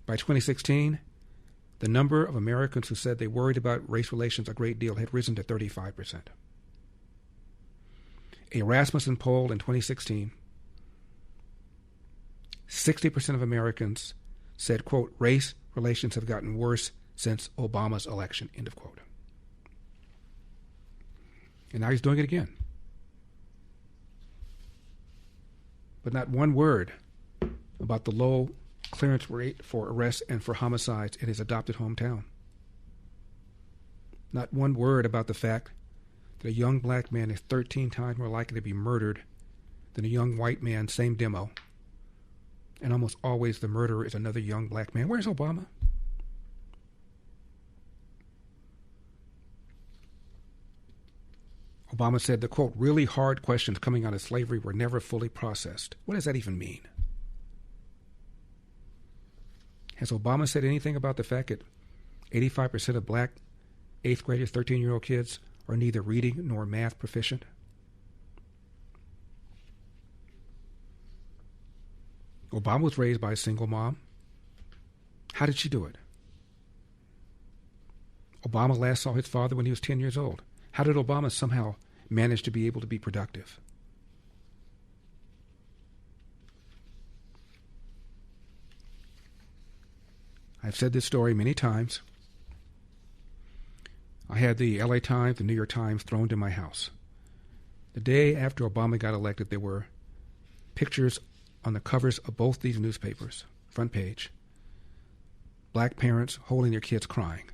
By 2016, the number of Americans who said they worried about race relations a great deal had risen to 35%. A Rasmussen poll in 2016, 60% of Americans said, quote, race relations have gotten worse since Obama's election, end of quote. And now he's doing it again. But not one word about the low clearance rate for arrests and for homicides in his adopted hometown. Not one word about the fact that a young black man is 13 times more likely to be murdered than a young white man, same demo. And almost always the murderer is another young black man. Where's Obama? Obama said the, quote, really hard questions coming out of slavery were never fully processed. What does that even mean? Has Obama said anything about the fact that 85% of black 8th graders, 13-year-old kids are neither reading nor math proficient? Obama was raised by a single mom. How did she do it? Obama last saw his father when he was 10 years old. How did Obama somehow manage to be able to be productive? I've said this story many times. I had the LA Times, the New York Times thrown to my house. The day after Obama got elected, there were pictures on the covers of both these newspapers, front page. Black parents holding their kids crying.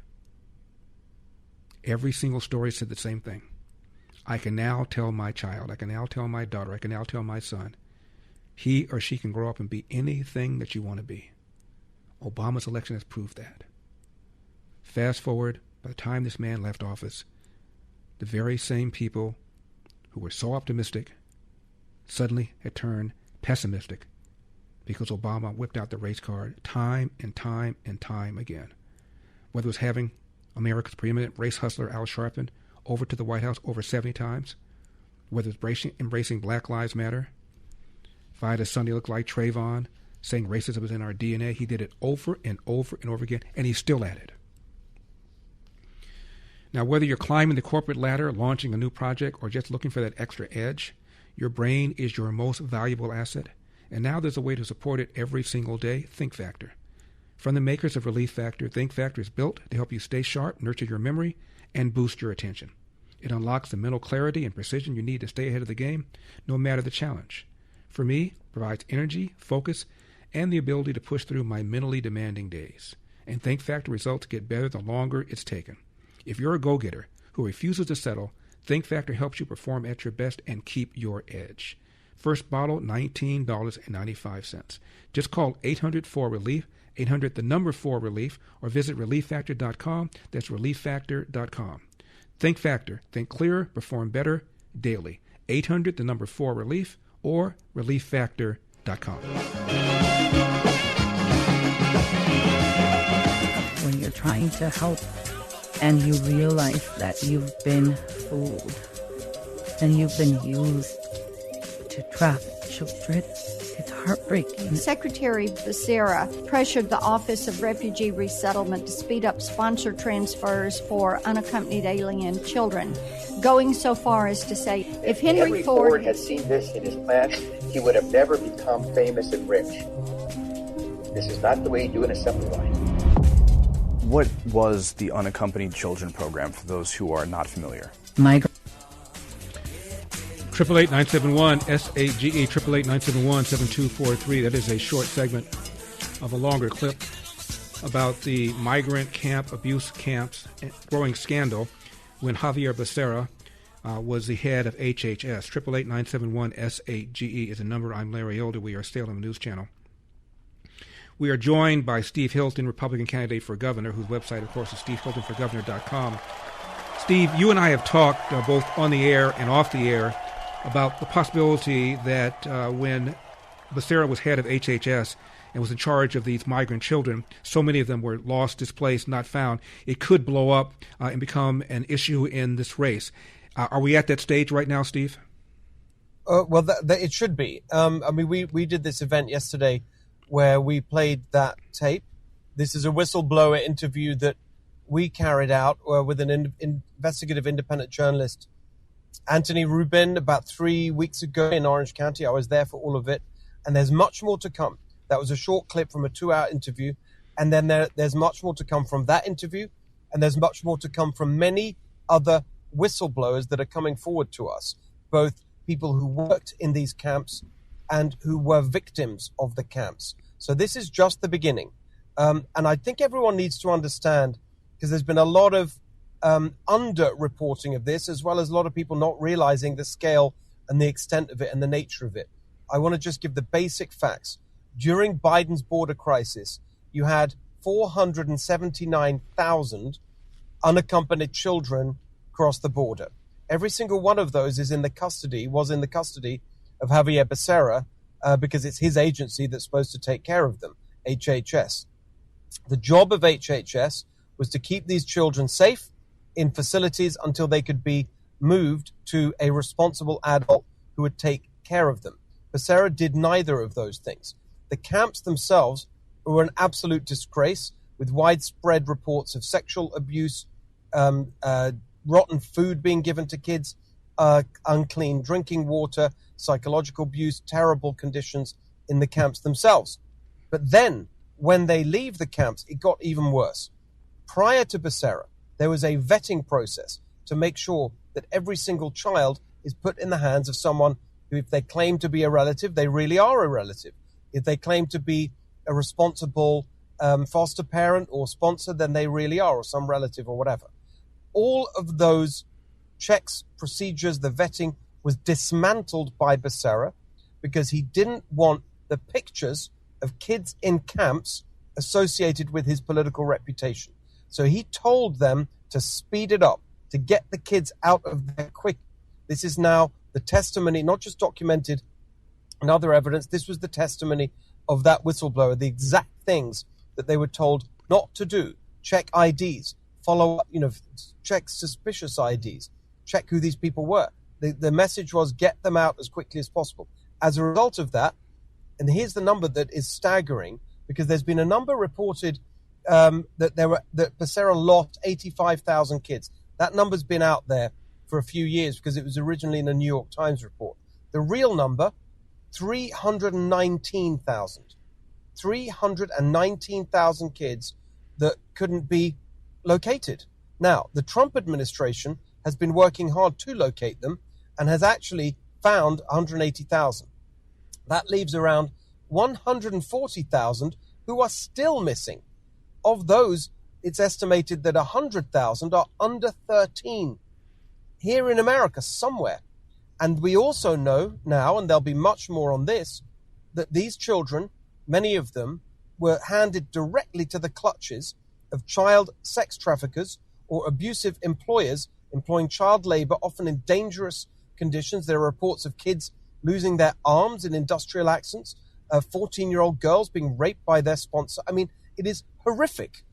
Every single story said the same thing. I can now tell my child, I can now tell my daughter, I can now tell my son, he or she can grow up and be anything that you want to be. Obama's election has proved that. Fast forward, by the time this man left office, the very same people who were so optimistic suddenly had turned pessimistic because Obama whipped out the race card time and time and time again. Whether it was having America's preeminent race hustler Al Sharpton over to the White House over 70 times, whether it was embracing Black Lives Matter, if I had a son he looked like Trayvon, saying racism was in our DNA, he did it over and over and over again, and he's still at it. Now, whether you're climbing the corporate ladder, launching a new project, or just looking for that extra edge, your brain is your most valuable asset. And now there's a way to support it every single day, Think Factor. From the makers of Relief Factor, Think Factor is built to help you stay sharp, nurture your memory, and boost your attention. It unlocks the mental clarity and precision you need to stay ahead of the game, no matter the challenge. For me, it provides energy, focus, and the ability to push through my mentally demanding days. And Think Factor results get better the longer it's taken. If you're a go-getter who refuses to settle, Think Factor helps you perform at your best and keep your edge. First bottle, $19.95. Just call 800-4-RELIEF, 800-4-RELIEF, or visit ReliefFactor.com. That's ReliefFactor.com. Think Factor. Think clearer, perform better daily. 800-4-RELIEF or ReliefFactor.com. When you're trying to help and you realize that you've been fooled and you've been used to traffic children, it's heartbreaking. Secretary Becerra pressured the Office of Refugee Resettlement to speed up sponsor transfers for unaccompanied alien children, going so far as to say, if Henry Ford had seen this in his plan, he would have never become famous and rich. This is not the way you do an assembly line. What was the Unaccompanied Children program for those who are not familiar? 888-971-SAGE, 888-971-7243. That is a short segment of a longer clip about the migrant camp, abuse camps, growing scandal when Xavier Becerra was the head of HHS. 888-971-SAGE is a number. I'm Larry Elder. We are Salem News Channel. We are joined by Steve Hilton, Republican candidate for governor, whose website, of course, is stevehiltonforgovernor.com. Steve, you and I have talked both on the air and off the air about the possibility that when Becerra was head of HHS and was in charge of these migrant children, so many of them were lost, displaced, not found, it could blow up and become an issue in this race. Are we at that stage right now, Steve? Well, it should be. I mean, we did this event yesterday where we played that tape. This is a whistleblower interview that we carried out with an investigative independent journalist, Anthony Rubin, about 3 weeks ago in Orange County. I was there for all of it. And there's much more to come. That was a short clip from a 2-hour interview. And then there's much more to come from that interview. And there's much more to come from many other whistleblowers that are coming forward to us, both people who worked in these camps and who were victims of the camps. So this is just the beginning. And I think everyone needs to understand, because there's been a lot of under-reporting of this, as well as a lot of people not realizing the scale and the extent of it and the nature of it. I want to just give the basic facts. During Biden's border crisis, you had 479,000 unaccompanied children cross the border. Every single one of those was in the custody of Xavier Becerra, because it's his agency that's supposed to take care of them, HHS. The job of HHS was to keep these children safe in facilities until they could be moved to a responsible adult who would take care of them. Becerra did neither of those things. The camps themselves were an absolute disgrace, with widespread reports of sexual abuse, rotten food being given to kids, unclean drinking water, psychological abuse, terrible conditions in the camps themselves. But then when they leave the camps, it got even worse. Prior to Becerra, there was a vetting process to make sure that every single child is put in the hands of someone who, if they claim to be a relative, they really are a relative. If they claim to be a responsible foster parent or sponsor, then they really are, or some relative or whatever. All of those checks, procedures, the vetting was dismantled by Becerra because he didn't want the pictures of kids in camps associated with his political reputation. So he told them to speed it up, to get the kids out of there quick. This is now the testimony, not just documented in other evidence. This was the testimony of that whistleblower, the exact things that they were told not to do. Check IDs, follow up, check suspicious IDs, check who these people were. The message was get them out as quickly as possible. As a result of that, and here's the number that is staggering, because there's been a number reported that Becerra lost 85,000 kids. That number's been out there for a few years because it was originally in a New York Times report. The real number, 319,000. 319,000 kids that couldn't be located. Now, the Trump administration has been working hard to locate them and has actually found 180,000. That leaves around 140,000 who are still missing. Of those, it's estimated that 100,000 are under 13 here in America somewhere. And we also know now, and there'll be much more on this, that these children, many of them, were handed directly to the clutches of child sex traffickers or abusive employers employing child labor, often in dangerous conditions. There are reports of kids losing their arms in industrial accidents, 14-year-old girls being raped by their sponsor. I mean, it is horrific.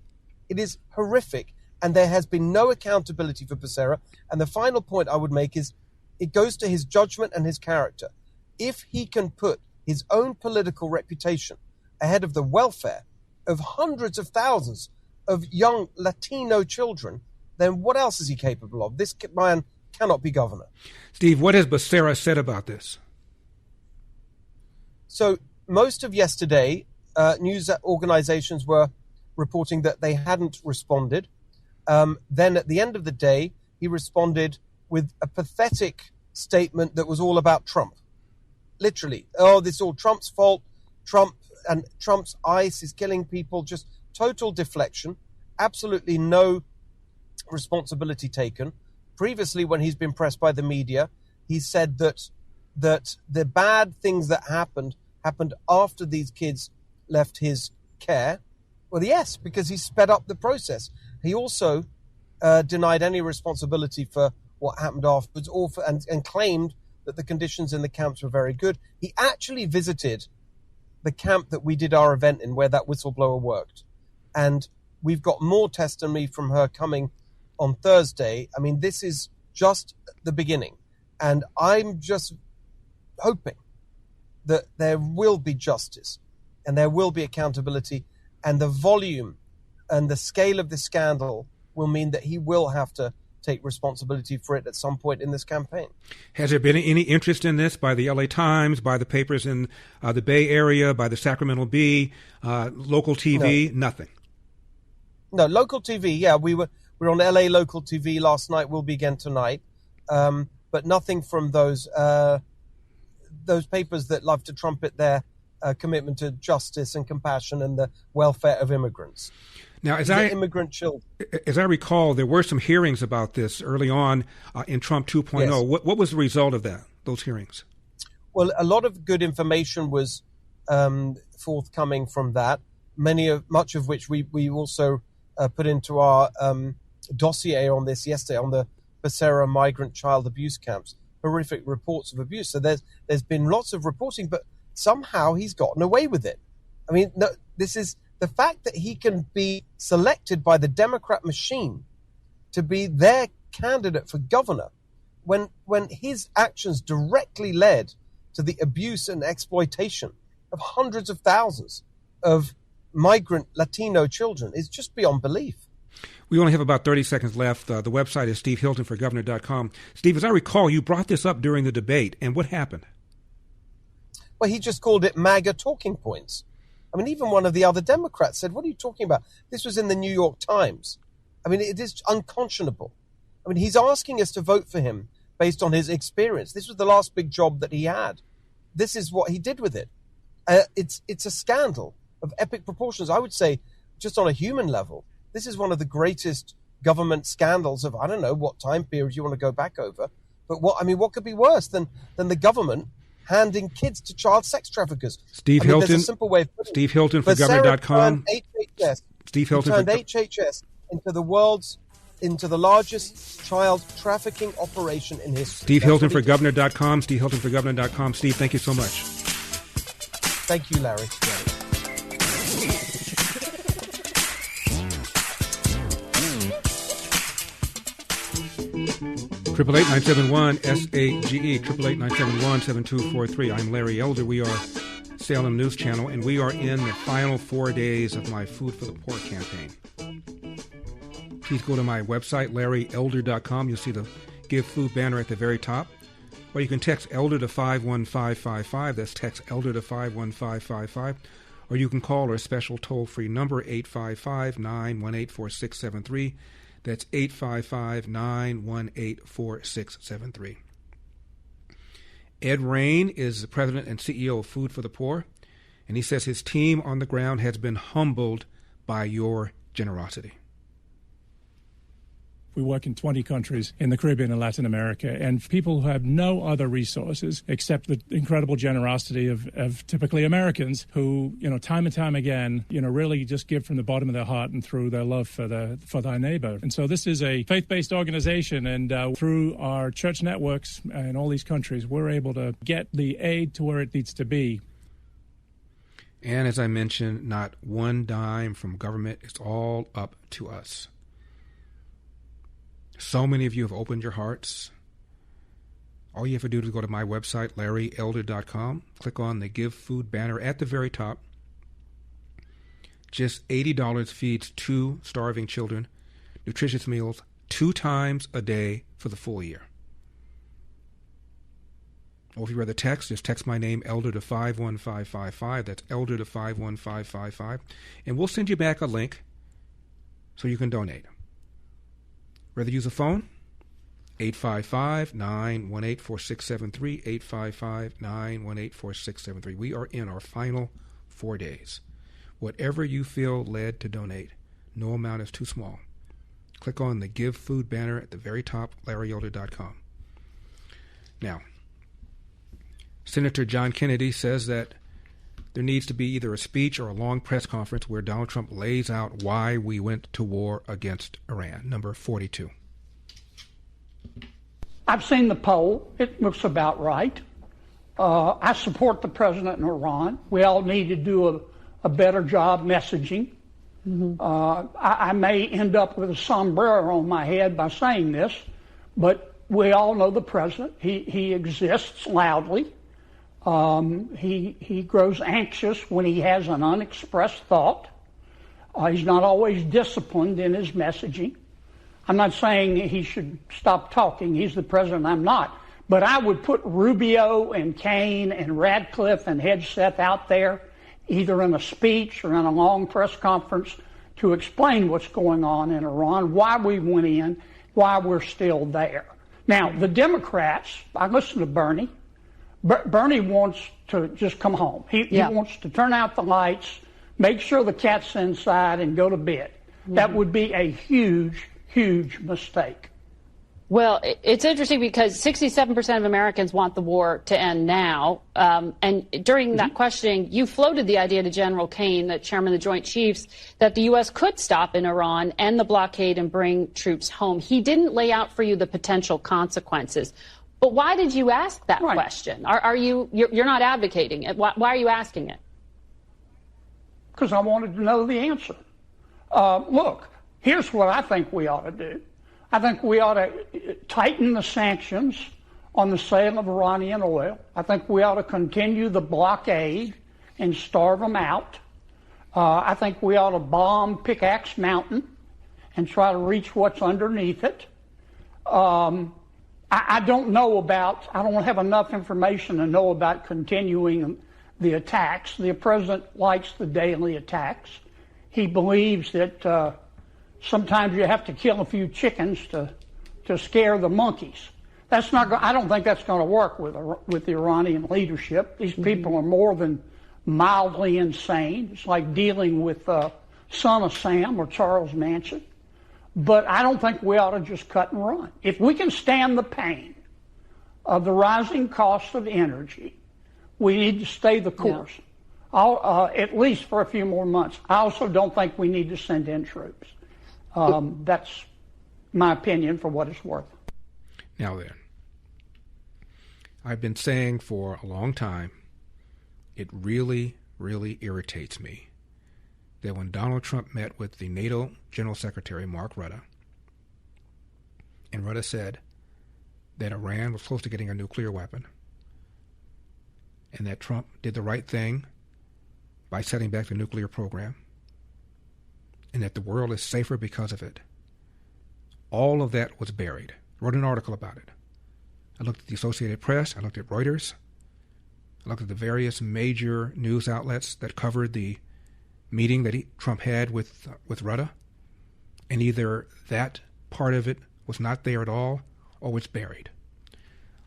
It is horrific. And there has been no accountability for Becerra. And the final point I would make is it goes to his judgment and his character. If he can put his own political reputation ahead of the welfare of hundreds of thousands of young Latino children, then what else is he capable of? This man cannot be governor. Steve, what has Becerra said about this? So most of yesterday, news organizations were reporting that they hadn't responded. Then at the end of the day, he responded with a pathetic statement that was all about Trump. Literally, this is all Trump's fault. Trump and Trump's ICE is killing people. Just total deflection. Absolutely no responsibility taken. Previously, when he's been pressed by the media, he said that the bad things that happened after these kids left his care. Well, yes, because he sped up the process. He also denied any responsibility for what happened afterwards, and claimed that the conditions in the camps were very good. He actually visited the camp that we did our event in, where that whistleblower worked. And we've got more testimony from her coming on Thursday. I mean, this is just the beginning. And I'm just hoping that there will be justice and there will be accountability, and the volume and the scale of the scandal will mean that he will have to take responsibility for it at some point in this campaign. Has there been any interest in this by the LA Times, by the papers in the Bay Area, by the Sacramento Bee, local TV? No. Nothing. No, local TV. Yeah, we were on LA local TV last night. We'll be again tonight, but nothing from those papers that love to trumpet their commitment to justice and compassion and the welfare of immigrants. Now, as immigrant children. As I recall, there were some hearings about this early on in Trump 2.0. Yes. What was the result of those hearings? Well, a lot of good information was forthcoming from that. Much of which we also put into our dossier on this yesterday, on the Becerra migrant child abuse camps. Horrific reports of abuse. So there's been lots of reporting, but somehow he's gotten away with it. I mean, no, this is the fact that he can be selected by the Democrat machine to be their candidate for governor when his actions directly led to the abuse and exploitation of hundreds of thousands of migrant Latino children is just beyond belief. We only have about 30 seconds left. The website is stevehiltonforgovernor.com. Steve, as I recall, you brought this up during the debate, and what happened? Well, he just called it MAGA talking points. I mean, even one of the other Democrats said, what are you talking about? This was in the New York Times. I mean, it is unconscionable. I mean, he's asking us to vote for him based on his experience. This was the last big job that he had. This is what he did with it. It's a scandal of epic proportions. I would say, just on a human level, this is one of the greatest government scandals of, I don't know what time period you want to go back over. But what could be worse than the government handing kids to child sex traffickers? Steve Hilton. There's a simple way of putting it. Steve Hilton for governor.com. Steve Hilton turned HHS into the largest child trafficking operation in history. Steve Hilton for governor.com. Steve Hilton for governor.com. Steve, thank you so much. Thank you, Larry. 888-971-SAGE, 888-971-7243. I'm Larry Elder. We are Salem News Channel, and we are in the final 4 days of my Food for the Poor campaign. Please go to my website, larryelder.com. You'll see the Give Food banner at the very top. Or you can text Elder to 51555. That's text Elder to 51555. Or you can call our special toll-free number, 855-918-4673. That's 855-918-4673. Ed Rain is the president and CEO of Food for the Poor, and he says his team on the ground has been humbled by your generosity. We work in 20 countries in the Caribbean and Latin America, and people who have no other resources except the incredible generosity of typically Americans who, time and time again, really just give from the bottom of their heart and through their love for their neighbor. And so this is a faith-based organization, and through our church networks in all these countries, we're able to get the aid to where it needs to be. And as I mentioned, not one dime from government. It's all up to us. So many of you have opened your hearts. All you have to do is go to my website, larryelder.com. Click on the Give Food banner at the very top. Just $80 feeds 2 starving children nutritious meals 2 times a day for the full year. Or if you rather text, just text my name, Elder, to 51555. That's Elder to 51555. And we'll send you back a link so you can donate. Rather use a phone, 855-918-4673, 855-918-4673. We are in our final 4 days. Whatever you feel led to donate, no amount is too small. Click on the Give Food banner at the very top, larryelder.com. Now, Senator John Kennedy says that there needs to be either a speech or a long press conference where Donald Trump lays out why we went to war against Iran. Number 42. I've seen the poll. It looks about right. I support the president in Iran. We all need to do a better job messaging. Mm-hmm. I may end up with a sombrero on my head by saying this, but we all know the president. He exists loudly. He grows anxious when he has an unexpressed thought. He's not always disciplined in his messaging. I'm not saying he should stop talking. He's the president. I'm not. But I would put Rubio and Kaine and Radcliffe and Hegseth out there, either in a speech or in a long press conference, to explain what's going on in Iran, why we went in, why we're still there. Now, the Democrats, I listen to Bernie. Bernie wants to just come home. He wants to turn out the lights, make sure the cat's inside, and go to bed. Mm-hmm. That would be a huge, huge mistake. Well, it's interesting because 67% of Americans want the war to end now. And during that questioning, you floated the idea to General Kaine, the chairman of the Joint Chiefs, that the U.S. could stop in Iran, end the blockade, and bring troops home. He didn't lay out for you the potential consequences. But why did you ask that question? You're not advocating it. Why are you asking it? Because I wanted to know the answer. Look, here's what I think we ought to do. I think we ought to tighten the sanctions on the sale of Iranian oil. I think we ought to continue the blockade and starve them out. I think we ought to bomb Pickaxe Mountain and try to reach what's underneath it. I don't have enough information to know about continuing the attacks. The president likes the daily attacks. He believes that sometimes you have to kill a few chickens to scare the monkeys. That's not. I don't think that's going to work with the Iranian leadership. These people are more than mildly insane. It's like dealing with Son of Sam or Charles Manson. But I don't think we ought to just cut and run. If we can stand the pain of the rising cost of energy, we need to stay the course, at least for a few more months. I also don't think we need to send in troops. That's my opinion for what it's worth. Now then, I've been saying for a long time, it really, really irritates me that when Donald Trump met with the NATO General Secretary, Mark Rutte, and Rutte said that Iran was close to getting a nuclear weapon, and that Trump did the right thing by setting back the nuclear program, and that the world is safer because of it. All of that was buried. I wrote an article about it. I looked at the Associated Press. I looked at Reuters. I looked at the various major news outlets that covered the meeting that Trump had with Rutte, and either that part of it was not there at all or was buried.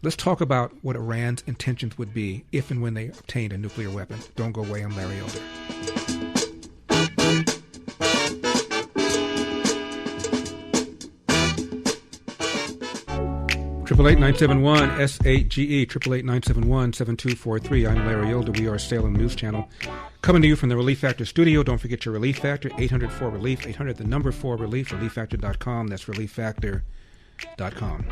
Let's talk about what Iran's intentions would be if and when they obtained a nuclear weapon. Don't go away. I'm Larry Elder. 888-971-SAGE, 888-971-7243. I'm Larry Elder. We are Salem News Channel. Coming to you from the Relief Factor studio. Don't forget your Relief Factor, 800-4RELIEF, 800 the number 4RELIEF, relieffactor.com. That's relieffactor.com.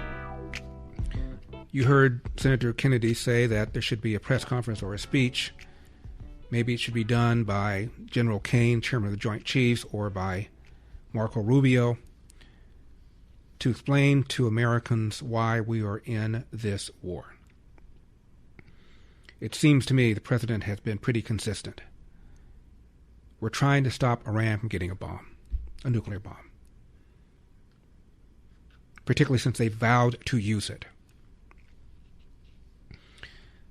You heard Senator Kennedy say that there should be a press conference or a speech. Maybe it should be done by General Kane, Chairman of the Joint Chiefs, or by Marco Rubio, to explain to Americans why we are in this war. It seems to me the president has been pretty consistent. We're trying to stop Iran from getting a bomb, a nuclear bomb, particularly since they vowed to use it.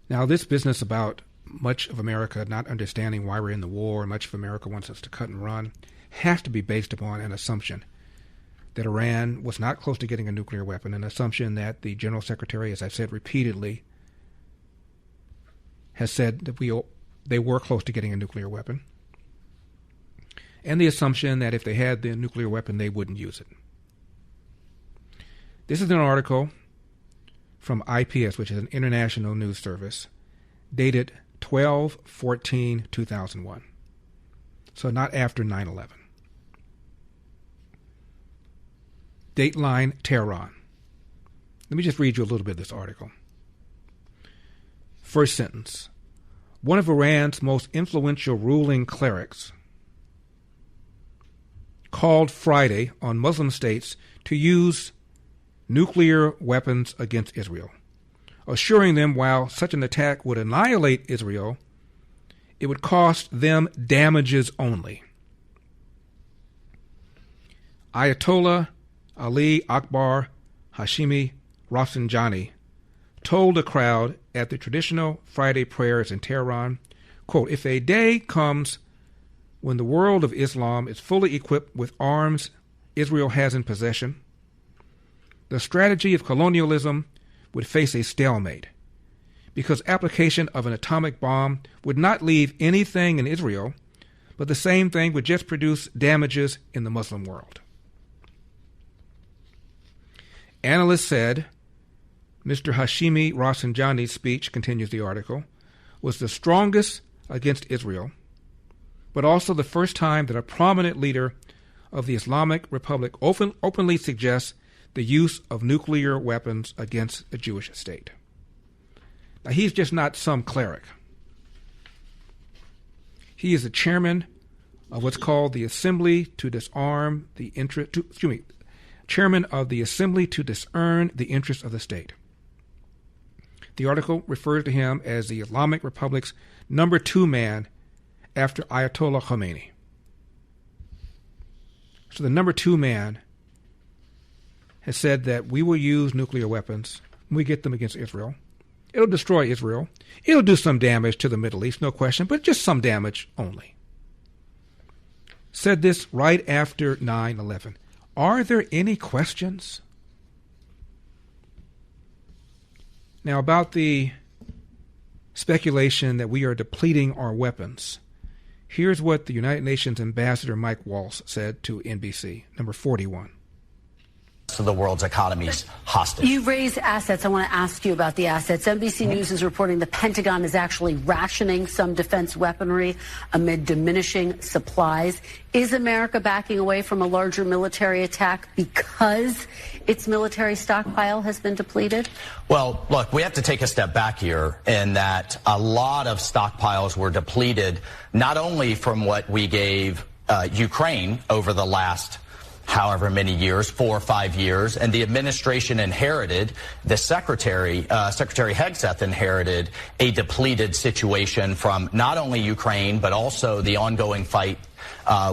Now, this business about much of America not understanding why we're in the war, and much of America wants us to cut and run, has to be based upon an assumption that Iran was not close to getting a nuclear weapon, an assumption that the General Secretary, as I've said repeatedly, has said that they were close to getting a nuclear weapon, and the assumption that if they had the nuclear weapon, they wouldn't use it. This is an article from IPS, which is an international news service, dated 12/14/2001, so not after 9/11. Dateline Tehran. Let me just read you a little bit of this article. First sentence. One of Iran's most influential ruling clerics called Friday on Muslim states to use nuclear weapons against Israel, assuring them while such an attack would annihilate Israel, it would cost them damages only. Ayatollah Ali Akbar Hashemi Rafsanjani told a crowd at the traditional Friday prayers in Tehran, quote, "If a day comes when the world of Islam is fully equipped with arms Israel has in possession, the strategy of colonialism would face a stalemate, because application of an atomic bomb would not leave anything in Israel, but the same thing would just produce damages in the Muslim world." Analysts said Mr. Hashemi Rafsanjani's speech, continues the article, was the strongest against Israel, but also the first time that a prominent leader of the Islamic Republic openly suggests the use of nuclear weapons against a Jewish state. Now, he's just not some cleric. He is the chairman of what's called the Assembly to Disarm the Interest, chairman of the Assembly to Discern the Interests of the State. The article refers to him as the Islamic Republic's number 2 man after Ayatollah Khomeini. So the number 2 man has said that we will use nuclear weapons when we get them against Israel, It'll destroy Israel. It'll do some damage to the Middle East, no question, but just some damage only. Said this right after 9/11. Are there any questions? Now, about the speculation that we are depleting our weapons, here's what the United Nations Ambassador Mike Waltz said to NBC, number 41. To the world's economies hostage. You raise assets. I want to ask you about the assets. NBC News is reporting the Pentagon is actually rationing some defense weaponry amid diminishing supplies. Is America backing away from a larger military attack because its military stockpile has been depleted? Well, look, we have to take a step back here in that a lot of stockpiles were depleted, not only from what we gave Ukraine over the last however many years, 4 or 5 years, and the administration inherited, the Secretary Hegseth inherited a depleted situation from not only Ukraine, but also the ongoing fight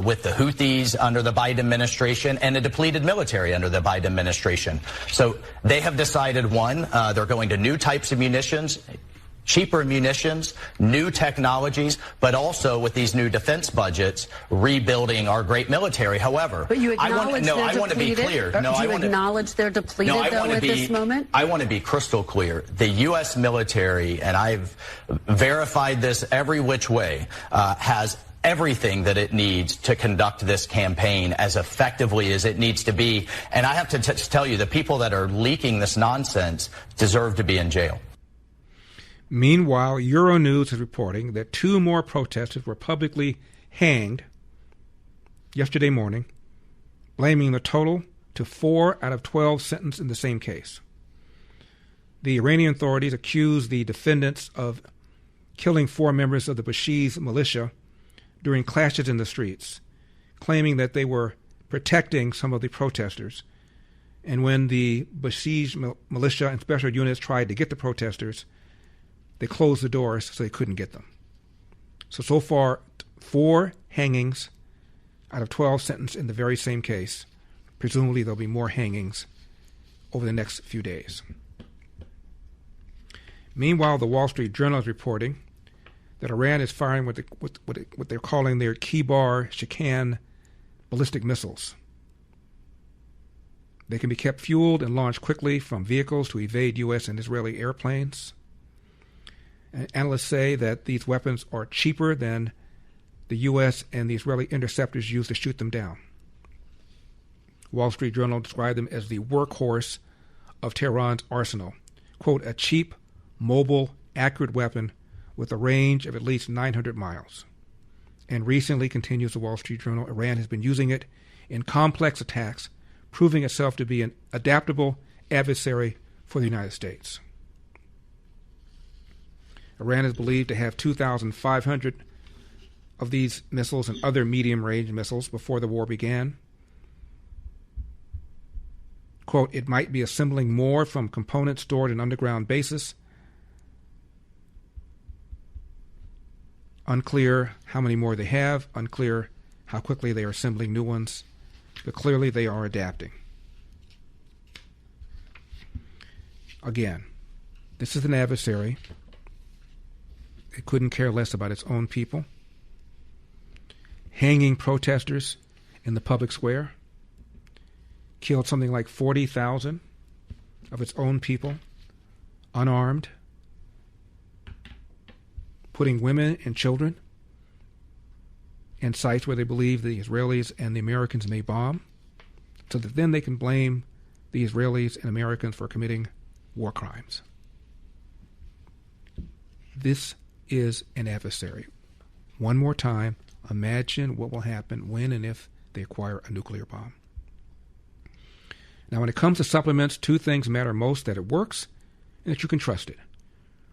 with the Houthis under the Biden administration and a depleted military under the Biden administration. So they have decided, one, they're going to new types of munitions, cheaper munitions, new technologies, but also with these new defense budgets, rebuilding our great military. However, but you acknowledge I want to be clear. Do you acknowledge they're depleted, at this moment? I want to be crystal clear. The U.S. military, and I've verified this every which way, has everything that it needs to conduct this campaign as effectively as it needs to be. And I have to tell you, the people that are leaking this nonsense deserve to be in jail. Meanwhile, Euronews is reporting that 2 more protesters were publicly hanged yesterday morning, blaming the total to 4 out of 12 sentenced in the same case. The Iranian authorities accused the defendants of killing 4 members of the Basij militia during clashes in the streets, claiming that they were protecting some of the protesters. And when the Basij militia and special units tried to get the protesters, they closed the doors so they couldn't get them. So far, 4 hangings out of 12 sentenced in the very same case. Presumably there'll be more hangings over the next few days. Meanwhile, the Wall Street Journal is reporting that Iran is firing what they're calling their Kibar Shikan ballistic missiles. They can be kept fueled and launched quickly from vehicles to evade U.S. and Israeli airplanes. Analysts say that these weapons are cheaper than the U.S. and the Israeli interceptors used to shoot them down. Wall Street Journal described them as the workhorse of Tehran's arsenal. Quote, a cheap, mobile, accurate weapon with a range of at least 900 miles. And recently, continues the Wall Street Journal, Iran has been using it in complex attacks, proving itself to be an adaptable adversary for the United States. Iran is believed to have 2,500 of these missiles and other medium-range missiles before the war began. Quote, it might be assembling more from components stored in underground bases. Unclear how many more they have, unclear how quickly they are assembling new ones, but clearly they are adapting. Again, this is an adversary. It couldn't care less about its own people. Hanging protesters in the public square. Killed something like 40,000 of its own people, unarmed. Putting women and children in sites where they believe the Israelis and the Americans may bomb, so that then they can blame the Israelis and Americans for committing war crimes. This is an adversary. One more time, imagine what will happen when and if they acquire a nuclear bomb. Now, when it comes to supplements, 2 things matter most: that it works and that you can trust it.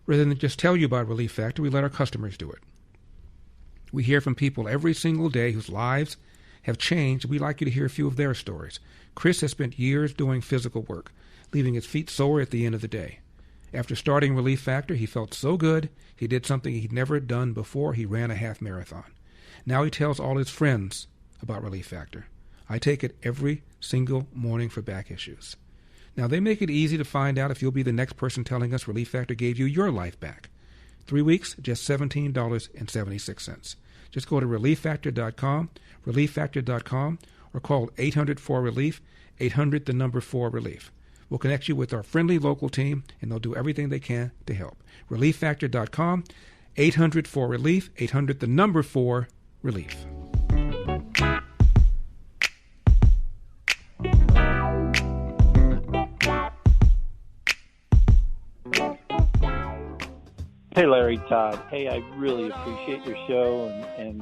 Rather than just tell you about Relief Factor, we let our customers do it. We hear from people every single day whose lives have changed. We'd like you to hear a few of their stories. Chris has spent years doing physical work, leaving his feet sore at the end of the day. After starting Relief Factor, he felt so good, he did something he'd never done before. He ran a half marathon. Now he tells all his friends about Relief Factor. I take it every single morning for back issues. Now, they make it easy to find out if you'll be the next person telling us Relief Factor gave you your life back. 3 weeks, just $17.76. Just go to relieffactor.com, relieffactor.com, or call 800-4RELIEF, 800-4RELIEF. We'll connect you with our friendly local team, and they'll do everything they can to help. relieffactor.com, 800-4RELIEF, 800-4RELIEF. Hey, Larry, Todd. Hey, I really appreciate your show and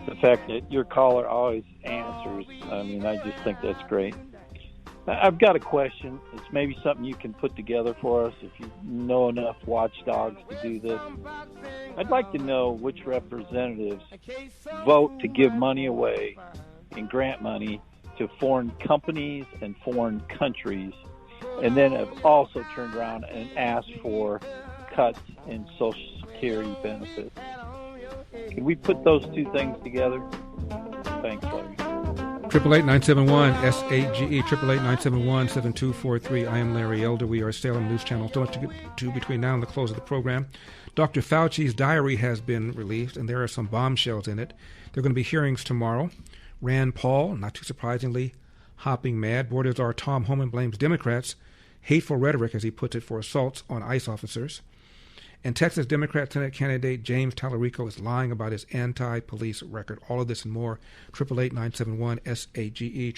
the fact that your caller always answers. I mean, I just think that's great. I've got a question. It's maybe something you can put together for us if you know enough watchdogs to do this. I'd like to know which representatives vote to give money away and grant money to foreign companies and foreign countries, and then have also turned around and asked for cuts in Social Security benefits. Can we put those two things together? Thanks, Larry. 888-971-SAGE, 888-971-7243. I am Larry Elder. We are Salem News Channel. So much to get to between now and the close of the program. Dr. Fauci's diary has been released, and there are some bombshells in it. There are going to be hearings tomorrow. Rand Paul, not too surprisingly, hopping mad. Border Czar Tom Homan blames Democrats, hateful rhetoric, as he puts it, for assaults on ICE officers. And Texas Democrat Senate candidate James Tallarico is lying about his anti-police record. All of this and more. 888-971-SAGE,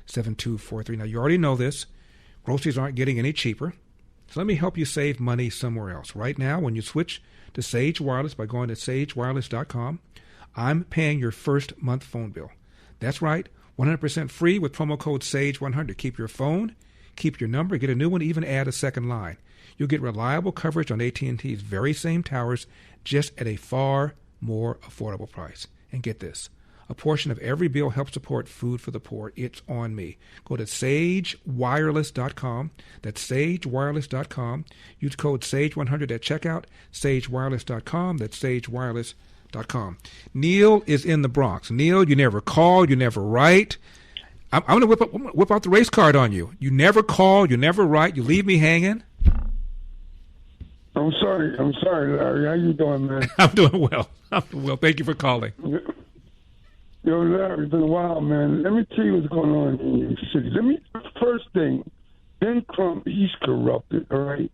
888-971-7243. Now, you already know this. Groceries aren't getting any cheaper. So let me help you save money somewhere else. Right now, when you switch to Sage Wireless by going to sagewireless.com, I'm paying your first month phone bill. That's right, 100% free with promo code SAGE100. Keep your phone, keep your number, get a new one, even add a second line. You'll get reliable coverage on AT&T's very same towers, just at a far more affordable price. And get this, a portion of every bill helps support food for the poor. It's on me. Go to sagewireless.com. That's sagewireless.com. Use code SAGE100 at checkout. sagewireless.com. That's sagewireless.com. Neil is in the Bronx. Neil, you never call, you never write. I'm going to whip out the race card on you. You never call, you never write, you leave me hanging. I'm sorry, Larry. How you doing, man? I'm doing well. Thank you for calling. Yo, Larry, it's been a while, man. Let me tell you what's going on in your city. First thing, Ben Crump, he's corrupted, all right?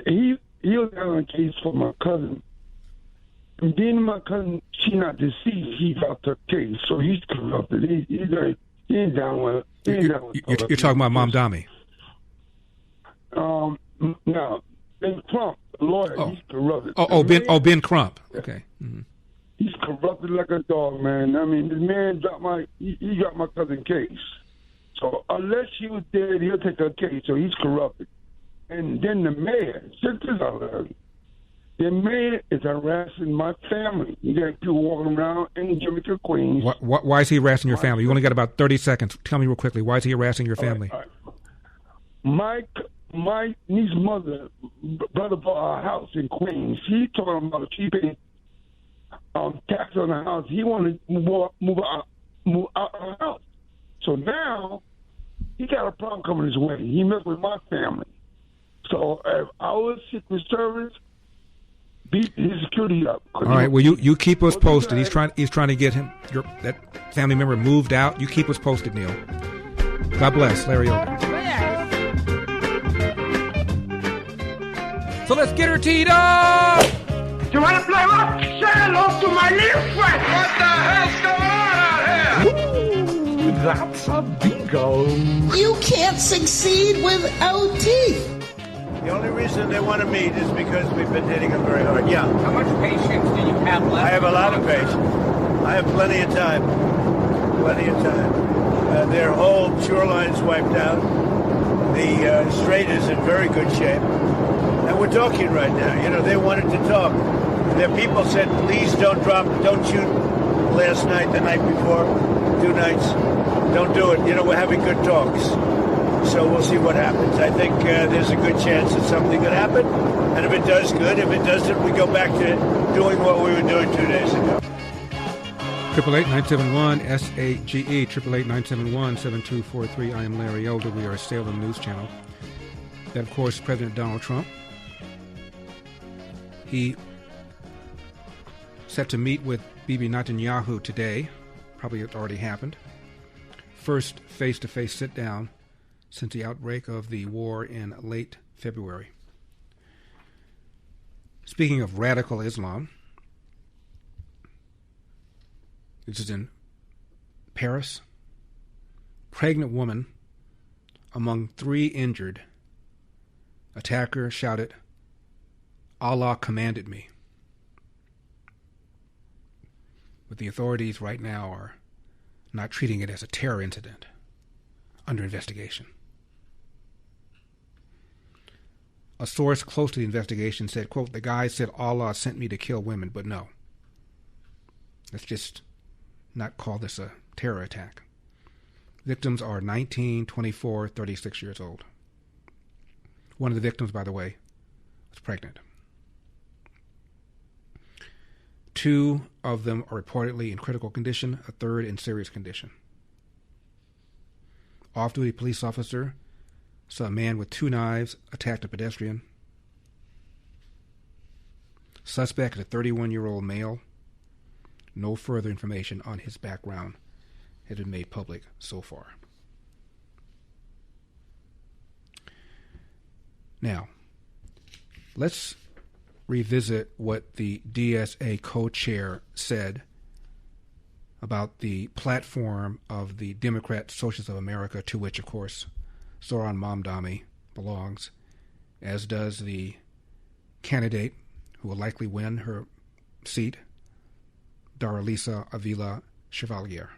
He was on a case for my cousin. And being my cousin, she not deceased, he dropped her case, so he's corrupted. He ain't down with it. You're talking about Mom Dami. No. Ben Crump, the lawyer, he's corrupted. Ben Crump. Okay. Mm-hmm. He's corrupted like a dog, man. I mean, this man dropped my cousin case. So unless she was dead, he'll take her case. So he's corrupted. And then the mayor, check this out, Larry. The mayor is harassing my family. You got people walking around in Jamaica, Queens. Why is he harassing your family? You only got about 30 seconds. Tell me real quickly. Why is he harassing your family? All right. My niece's mother, brother bought our house in Queens. He talking about keeping tax on the house. He wanted to move out of the house. So now he got a problem coming his way. He messed with my family. So if our Secret Service beat his security up. All right. Well, you keep us posted. He's trying to get that family member moved out. You keep us posted, Neil. God bless, Larry Elder. So let's get her teed up! You want to play rough? Say hello to my little friend! What the hell's going on out here? Ooh, that's a bingo. You can't succeed without teeth. The only reason they want to meet is because we've been hitting them very hard. Yeah. How much patience do you have left? I have a lot of patience. I have plenty of time. Their whole shoreline's wiped out. The strait is in very good shape. And we're talking right now. You know, they wanted to talk. Their people said, please don't shoot last night, the night before, 2 nights. Don't do it. You know, we're having good talks. So we'll see what happens. I think there's a good chance that something could happen. And if it does, good. If it doesn't, we go back to doing what we were doing 2 days ago. 888-971-SAGE, 888-971-7243. I am Larry Elder. We are a Salem News Channel. That, of course, President Donald Trump. He set to meet with Bibi Netanyahu today. Probably it already happened. First face-to-face sit-down since the outbreak of the war in late February. Speaking of radical Islam, this is in Paris. Pregnant woman among 3 injured. Attacker shouted, "Allah commanded me." But the authorities right now are not treating it as a terror incident, under investigation. A source close to the investigation said, quote, "The guy said Allah sent me to kill women, but no. Let's just not call this a terror attack." Victims are 19, 24, 36 years old. One of the victims, by the way, was pregnant. 2 of them are reportedly in critical condition, a third in serious condition. Off-duty police officer saw a man with 2 knives attacked a pedestrian. Suspect is a 31-year-old male. No further information on his background has been made public so far. Now, let's revisit what the DSA co-chair said about the platform of the Democrat Socialists of America, to which, of course, Zoran Mamdani belongs, as does the candidate who will likely win her seat, Daralisa Avila Chevalier,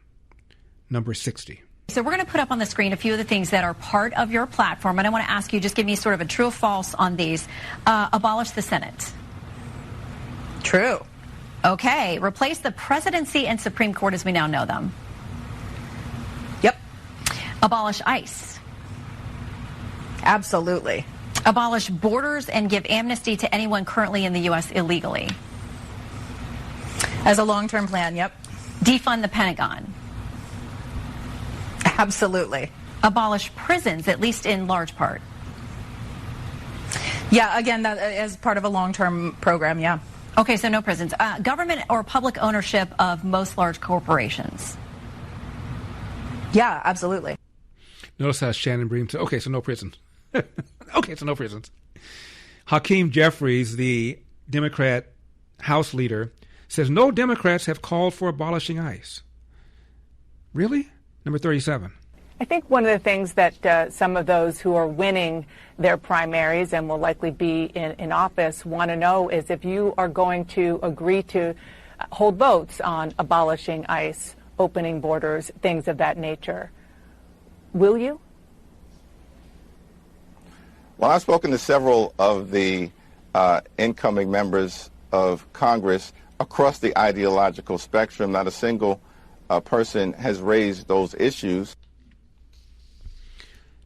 number 60. So we're going to put up on the screen a few of the things that are part of your platform, and I want to ask you, just give me sort of a true or false on these. Abolish the Senate. True. Okay. Replace the presidency and Supreme Court as we now know them. Yep. Abolish ICE. Absolutely. Abolish borders and give amnesty to anyone currently in the U.S. illegally. As a long-term plan, yep. Defund the Pentagon. Absolutely. Abolish prisons, at least in large part. Yeah, again, that as part of a long-term program, yeah. Okay, so no prisons. Government or public ownership of most large corporations. Yeah, absolutely. Notice how Shannon Bream said, okay, so no prisons. Okay, so no prisons. Hakeem Jeffries, the Democrat House leader, says no Democrats have called for abolishing ICE. Really? Number 37. I think one of the things that some of those who are winning their primaries and will likely be in office want to know is if you are going to agree to hold votes on abolishing ICE, opening borders, things of that nature. Will you? Well, I've spoken to several of the incoming members of Congress across the ideological spectrum. Not a single person has raised those issues.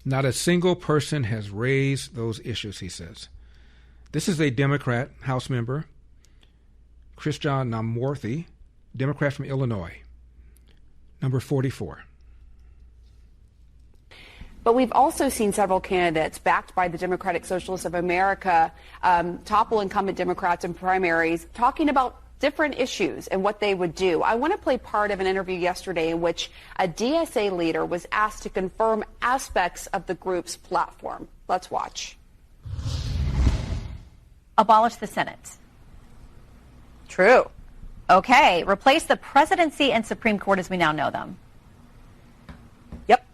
Not a single person has raised those issues, he says. This is a Democrat House member, Christian Namworthy, Democrat from Illinois, number 44. But we've also seen several candidates backed by the Democratic Socialists of America topple incumbent Democrats in primaries, talking about different issues and what they would do. I want to play part of an interview yesterday in which a DSA leader was asked to confirm aspects of the group's platform. Let's watch. Abolish the Senate. True. Okay. Replace the presidency and Supreme Court as we now know them. Yep.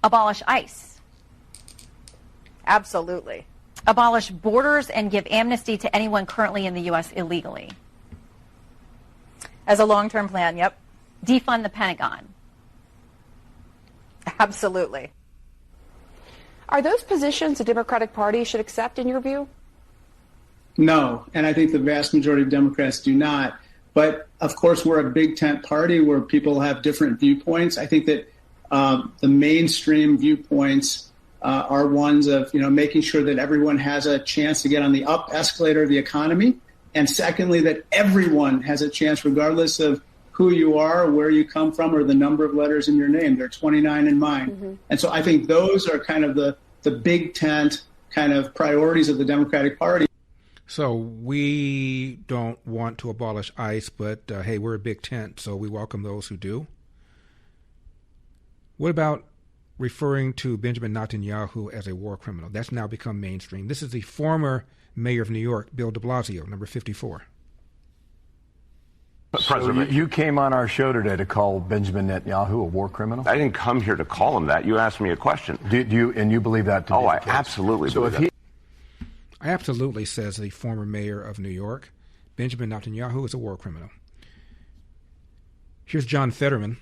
Abolish ICE. Absolutely. Abolish borders and give amnesty to anyone currently in the U.S. illegally. As a long-term plan, yep. Defund the Pentagon. Absolutely. Are those positions the Democratic Party should accept in your view? No, and I think the vast majority of Democrats do not. But, of course, we're a big tent party where people have different viewpoints. I think that the mainstream viewpoints are ones of, making sure that everyone has a chance to get on the up escalator of the economy. And secondly, that everyone has a chance, regardless of who you are, where you come from, or the number of letters in your name. There are 29 in mine. Mm-hmm. And so I think those are kind of the big tent kind of priorities of the Democratic Party. So we don't want to abolish ICE, but hey, we're a big tent, so we welcome those who do. What about referring to Benjamin Netanyahu as a war criminal? That's now become mainstream. This is the former mayor of New York, Bill de Blasio, number 54. So you came on our show today to call Benjamin Netanyahu a war criminal? I didn't come here to call him that. You asked me a question. Do you believe that to be the case? Absolutely so believe that. I absolutely, says the former mayor of New York, Benjamin Netanyahu is a war criminal. Here's John Fetterman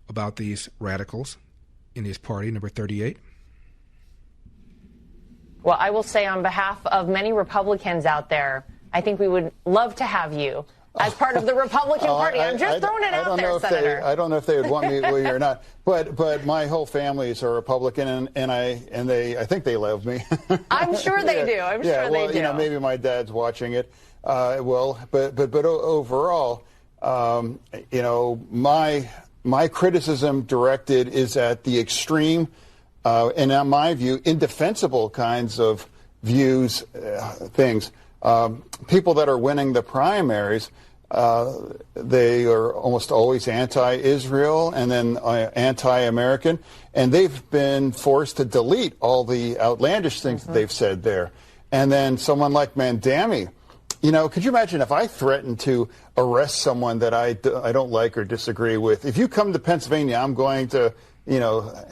about these radicals in his party, number 38. Well, I will say on behalf of many Republicans out there, I think we would love to have you as part of the Republican Party. I'm just throwing it out there, Senator. I don't know if they would want me or not, but my whole families are Republican, and I think they love me. I'm sure they do. I'm sure they do. Maybe my dad's watching it. But overall, my criticism directed is at the extreme, and in my view, indefensible kinds of views, things. People that are winning the primaries, they are almost always anti-Israel and then anti-American, and they've been forced to delete all the outlandish things that they've said there. And then someone like Mandami, could you imagine if I threatened to arrest someone that I don't like or disagree with? If you come to Pennsylvania, I'm going to,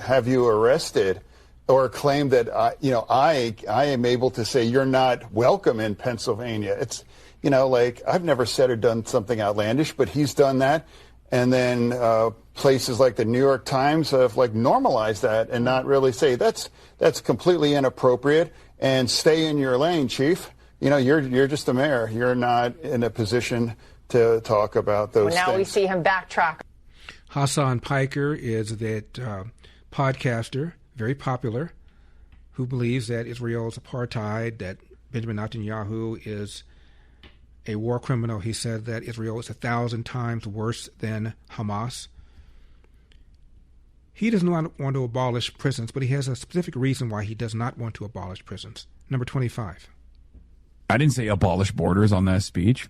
have you arrested, or claim that, I am able to say you're not welcome in Pennsylvania. It's, I've never said or done something outlandish, but he's done that. And then places like the New York Times have normalized that and not really say that's completely inappropriate and stay in your lane, Chief. You're just a mayor. You're not in a position to talk about those things. Now we see him backtrack. Hassan Piker is that podcaster, very popular, who believes that Israel is apartheid, that Benjamin Netanyahu is a war criminal. He said that Israel is 1,000 times worse than Hamas. He does not want to abolish prisons, but he has a specific reason why he does not want to abolish prisons. Number 25. I didn't say abolish borders on that speech.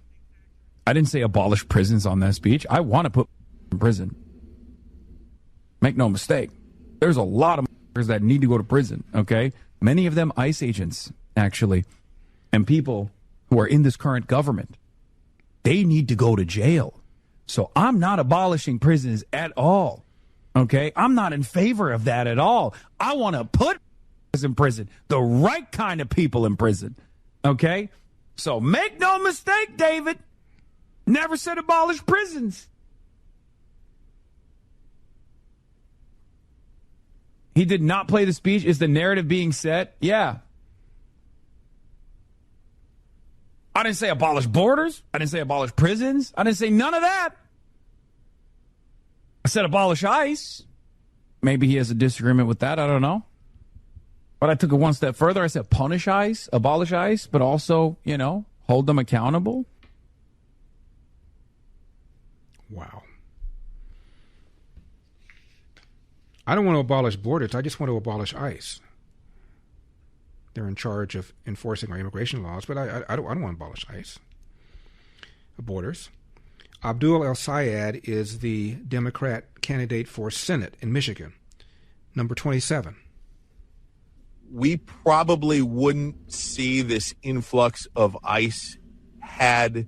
I didn't say abolish prisons on that speech. I want to put in prison. Make no mistake. There's a lot of that need to go to prison, okay? Many of them ICE agents, actually, and people who are in this current government. They need to go to jail. So I'm not abolishing prisons at all, okay? I'm not in favor of that at all. I want to put in prison, the right kind of people in prison, okay? So make no mistake, David. Never said abolish prisons. He did not play the speech. Is the narrative being set? Yeah. I didn't say abolish borders. I didn't say abolish prisons. I didn't say none of that. I said abolish ICE. Maybe he has a disagreement with that. I don't know. But I took it one step further. I said punish ICE, abolish ICE, but also, hold them accountable. Wow. I don't want to abolish borders. I just want to abolish ICE. They're in charge of enforcing our immigration laws, but I don't want to abolish ICE. Borders. Abdul El-Sayed is the Democrat candidate for Senate in Michigan, number 27. We probably wouldn't see this influx of ICE had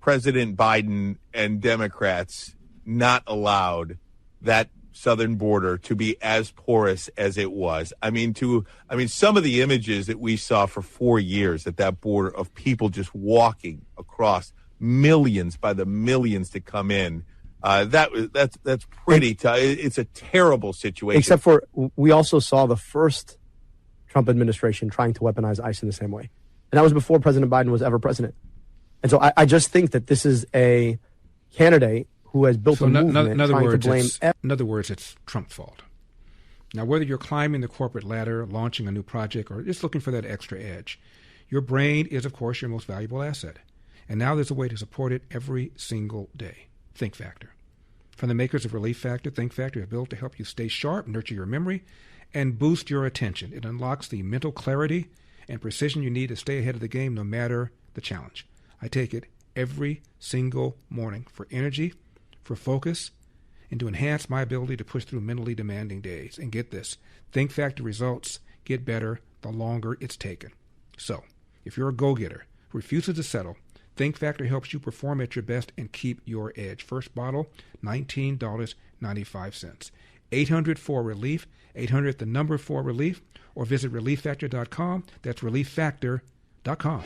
President Biden and Democrats not allowed that southern border to be as porous as it was. I mean, some of the images that we saw for 4 years at that border of people just walking across, millions by the millions to come in. That's pretty tough. It's a terrible situation. Except for we also saw the first Trump administration trying to weaponize ICE in the same way. And that was before President Biden was ever president. And so I just think that this is a candidate who has built a movement in other words, it's Trump's fault. Now, whether you're climbing the corporate ladder, launching a new project, or just looking for that extra edge, your brain is, of course, your most valuable asset. And now there's a way to support it every single day. Think Factor. From the makers of Relief Factor, Think Factor is built to help you stay sharp, nurture your memory, and boost your attention. It unlocks the mental clarity and precision you need to stay ahead of the game no matter the challenge. I take it every single morning for energy, for focus, and to enhance my ability to push through mentally demanding days. And get this, Think Factor results get better the longer it's taken. So, if you're a go-getter who refuses to settle, Think Factor helps you perform at your best and keep your edge. First bottle, $19.95. 800-4-RELIEF, 800 the number 4-RELIEF, or visit ReliefFactor.com. That's ReliefFactor.com.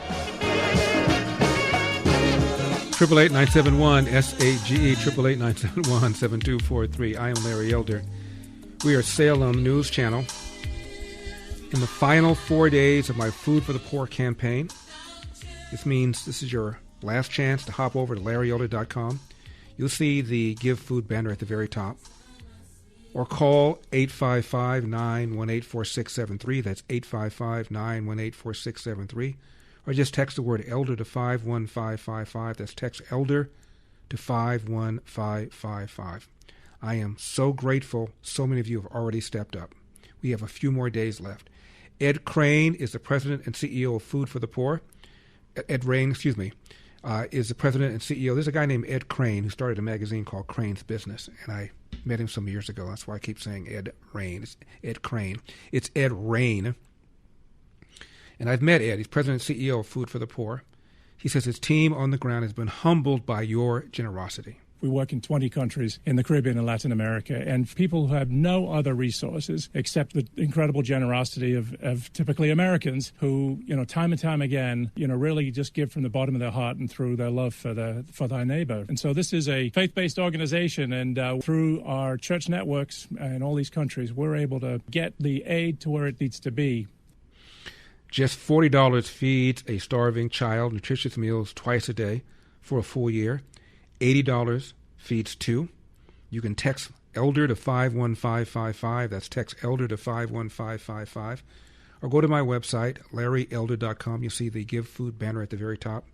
888-971-SAGE, 888-971-7243. I am Larry Elder. We are Salem News Channel. In the final 4 days of my Food for the Poor campaign, this means this is your last chance to hop over to LarryElder.com. You'll see the Give Food banner at the very top. Or call 855-918-4673. That's 855-918-4673. Or just text the word ELDER to 51555. That's text ELDER to 51555. I am so grateful so many of you have already stepped up. We have a few more days left. Ed Crane is the president and CEO of Food for the Poor. Ed Rain, is the president and CEO. There's a guy named Ed Crane who started a magazine called Crane's Business, and I met him some years ago. That's why I keep saying Ed Rain. It's Ed Crane. It's Ed Rain. And I've met Ed. He's president and CEO of Food for the Poor. He says his team on the ground has been humbled by your generosity. We work in 20 countries in the Caribbean and Latin America, and people who have no other resources except the incredible generosity of typically Americans who, time and time again, really just give from the bottom of their heart and through their love for their neighbor. And so this is a faith-based organization, and through our church networks in all these countries, we're able to get the aid to where it needs to be. Just $40 feeds a starving child nutritious meals twice a day for a full year. $80 feeds two. You can text ELDER to 51555. That's text ELDER to 51555. Or go to my website, LarryElder.com. You'll see the Give Food banner at the very top.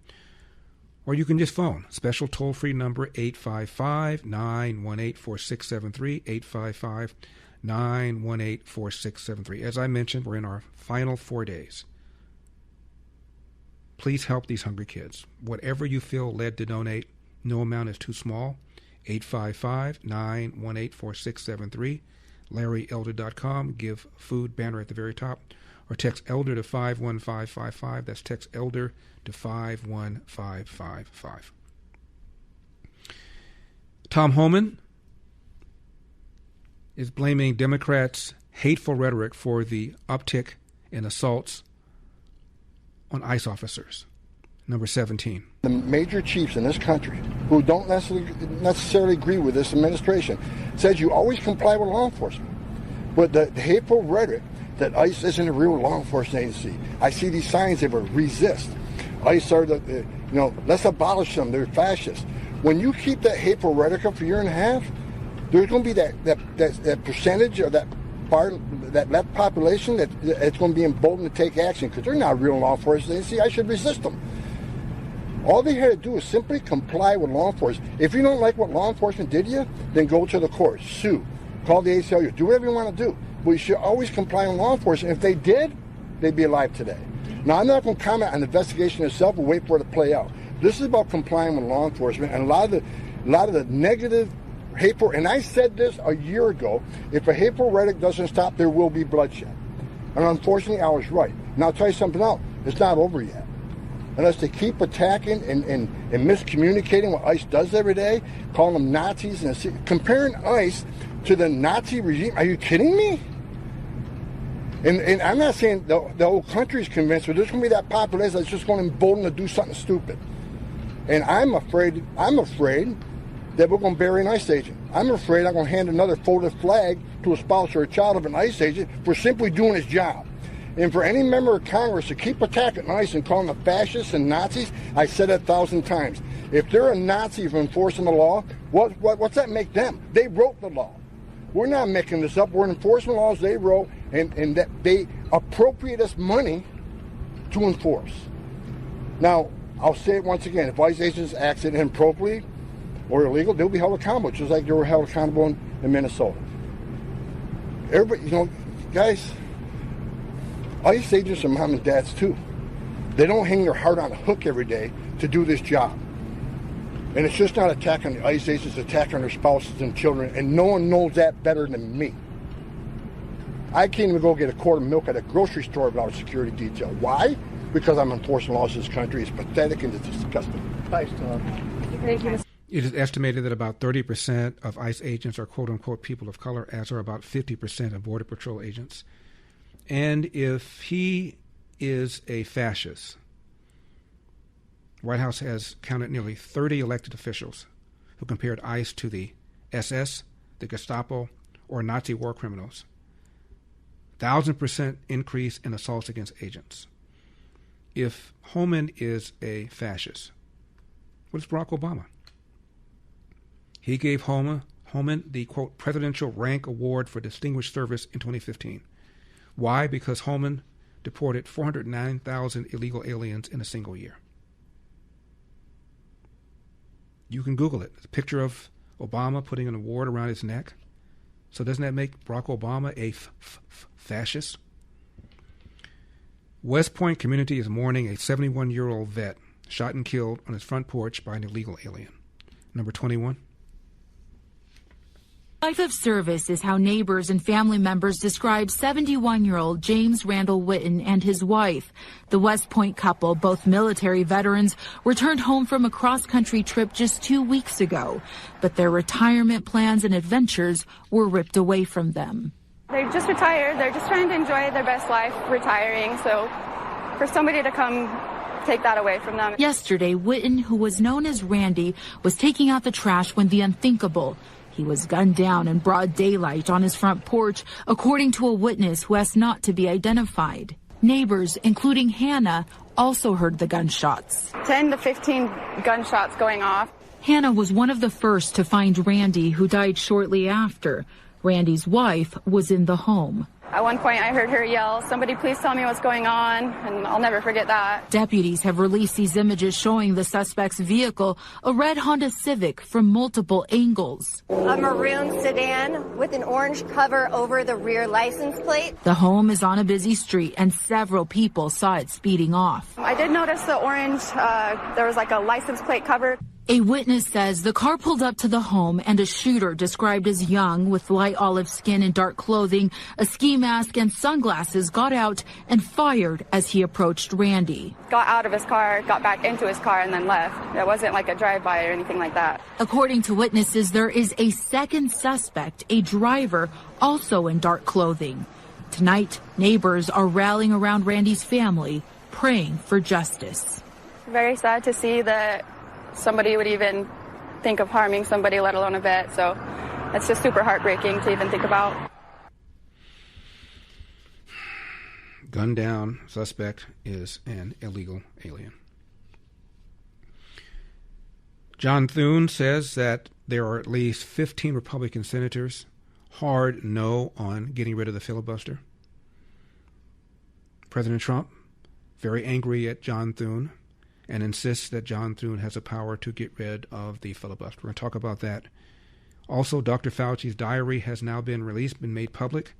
Or you can just phone. Special toll-free number, 855-918-4673, 855-918-4673. As I mentioned, we're in our final 4 days. Please help these hungry kids. Whatever you feel led to donate, no amount is too small. 855-918-4673. LarryElder.com. Give Food banner at the very top. Or text ELDER to 51555. That's text ELDER to 51555. Tom Homan is blaming Democrats' hateful rhetoric for the uptick in assaults on ICE officers. Number 17. The major chiefs in this country who don't necessarily agree with this administration says you always comply with law enforcement. But the hateful rhetoric that ICE isn't a real law enforcement agency. I see these signs that will resist. ICE are let's abolish them. They're fascists. When you keep that hateful rhetoric up for a year and a half, there's going to be that percentage of that left population that it's going to be emboldened to take action because they're not a real law enforcement agency. I should resist them. All they had to do is simply comply with law enforcement. If you don't like what law enforcement did to you, then go to the courts, sue, call the ACLU, do whatever you want to do. But you should always comply with law enforcement. If they did, they'd be alive today. Now, I'm not going to comment on the investigation itself and wait for it to play out. This is about complying with law enforcement, and a lot of the negative, hateful, and I said this a year ago, if a hateful rhetoric doesn't stop, there will be bloodshed. And unfortunately, I was right. Now, I'll tell you something else. It's not over yet. Unless they keep attacking and miscommunicating what ICE does every day, calling them Nazis, and comparing ICE to the Nazi regime. Are you kidding me? And I'm not saying the whole country's convinced, but there's going to be that population that's just going to embolden to do something stupid. And I'm afraid that we're going to bury an ICE agent. I'm afraid I'm going to hand another folded flag to a spouse or a child of an ICE agent for simply doing his job. And for any member of Congress to keep attacking ICE and calling them fascists and Nazis, I said it 1,000 times. If they're a Nazi for enforcing the law, what's that make them? They wrote the law. We're not making this up. We're enforcing laws they wrote, and that they appropriate us money to enforce. Now, I'll say it once again. If ICE agents acted inappropriately, or illegal, they'll be held accountable, just like they were held accountable in Minnesota. Everybody, guys, ICE agents are mom and dads too. They don't hang their heart on a hook every day to do this job. And it's just not attack on the ICE agents, it's attack on their spouses and children, and no one knows that better than me. I can't even go get a quart of milk at a grocery store without a security detail. Why? Because I'm enforcing laws in this country. It's pathetic and it's disgusting. Thanks, Tom. Thank you. It is estimated that about 30% of ICE agents are quote-unquote people of color, as are about 50% of Border Patrol agents. And if he is a fascist, the White House has counted nearly 30 elected officials who compared ICE to the SS, the Gestapo, or Nazi war criminals. 1,000% increase in assaults against agents. If Homan is a fascist, what is Barack Obama? He gave Homan the, quote, Presidential Rank Award for Distinguished Service in 2015. Why? Because Homan deported 409,000 illegal aliens in a single year. You can Google it. It's a picture of Obama putting an award around his neck. So doesn't that make Barack Obama a fascist? West Point community is mourning a 71-year-old vet shot and killed on his front porch by an illegal alien. Number 21. Life of service is how neighbors and family members describe 71-year-old James Randall Witten and his wife. The West Point couple, both military veterans, returned home from a cross-country trip just 2 weeks ago. But their retirement plans and adventures were ripped away from them. They're just retired. They're just trying to enjoy their best life retiring. So for somebody to come take that away from them. Yesterday, Witten, who was known as Randy, was taking out the trash when the unthinkable. He was gunned down in broad daylight on his front porch, according to a witness who asked not to be identified. Neighbors, including Hannah, also heard the gunshots. 10 to 15 gunshots going off. Hannah was one of the first to find Randy, who died shortly after. Randy's wife was in the home. At one point, I heard her yell, "Somebody please tell me what's going on," and I'll never forget that. Deputies have released these images showing the suspect's vehicle, a red Honda Civic, from multiple angles. A maroon sedan with an orange cover over the rear license plate. The home is on a busy street, and several people saw it speeding off. I did notice the orange, there was like a license plate cover. A witness says the car pulled up to the home and a shooter described as young with light olive skin and dark clothing, a ski mask and sunglasses got out and fired as he approached Randy. Got out of his car, got back into his car and then left. It wasn't like a drive-by or anything like that. According to witnesses, there is a second suspect, a driver, also in dark clothing. Tonight, neighbors are rallying around Randy's family, praying for justice. Very sad to see that somebody would even think of harming somebody, let alone a vet. So it's just super heartbreaking to even think about. Gunned down suspect is an illegal alien. John Thune says that there are at least 15 Republican senators hard no on getting rid of the filibuster. President Trump, very angry at John Thune, and insists that John Thune has the power to get rid of the filibuster. We're going to talk about that. Also, Dr. Fauci's diary has now been released, been made public.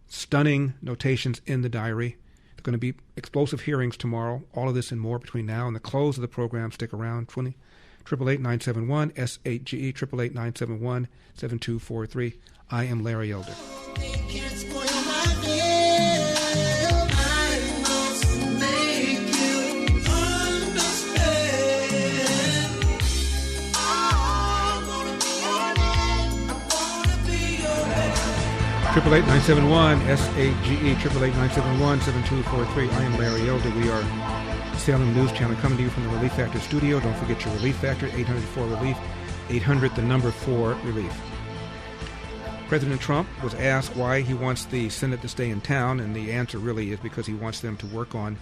Stunning notations in the diary. There are going to be explosive hearings tomorrow. All of this and more between now and the close of the program. Stick around. 888-971 S8GE 888-971-7243. I am Larry Elder. Triple 8-971 S8GE 888-971-7243. I am Larry Elder. We are Salem News Channel coming to you from the Relief Factor studio. Don't forget your Relief Factor 800-4-RELIEF 800 the number 4 relief. President Trump was asked why he wants the Senate to stay in town, and the answer really is because he wants them to work on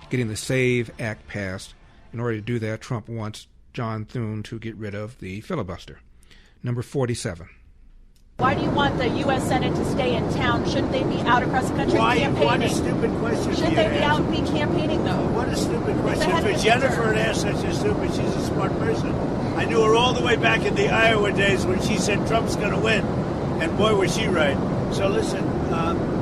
getting the SAVE Act passed. In order to do that, Trump wants John Thune to get rid of the filibuster. Number 47. Why why do you want the U.S. Senate to stay in town? Shouldn't they be out across the country campaigning? What a stupid question. Shouldn't they be out and be campaigning, though? What a stupid question. For Jennifer to ask such a stupid, she's a smart person. I knew her all the way back in the Iowa days when she said Trump's going to win. And boy, was she right. So listen,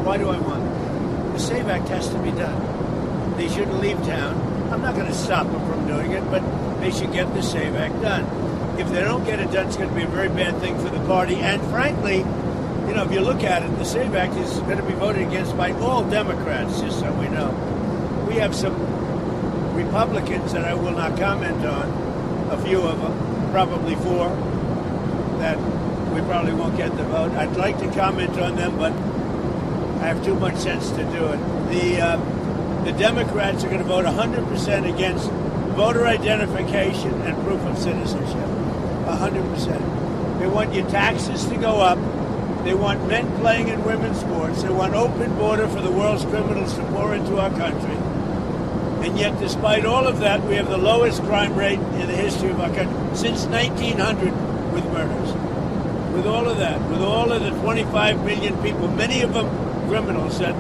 why do I want it? The SAVE Act has to be done. They shouldn't leave town. I'm not going to stop them from doing it, but they should get the SAVE Act done. If they don't get it done, it's going to be a very bad thing for the party. And frankly, you know, if you look at it, the SAVE Act is going to be voted against by all Democrats, just so we know. We have some Republicans that I will not comment on, a few of them, probably 4, that we probably won't get the vote. I'd like to comment on them, but I have too much sense to do it. The Democrats are going to vote 100% against voter identification and proof of citizenship. 100%. They want your taxes to go up. They want men playing in women's sports. They want open border for the world's criminals to pour into our country. And yet, despite all of that, we have the lowest crime rate in the history of our country since 1900 with murders. With all of that, with all of the 25 million people, many of them criminals that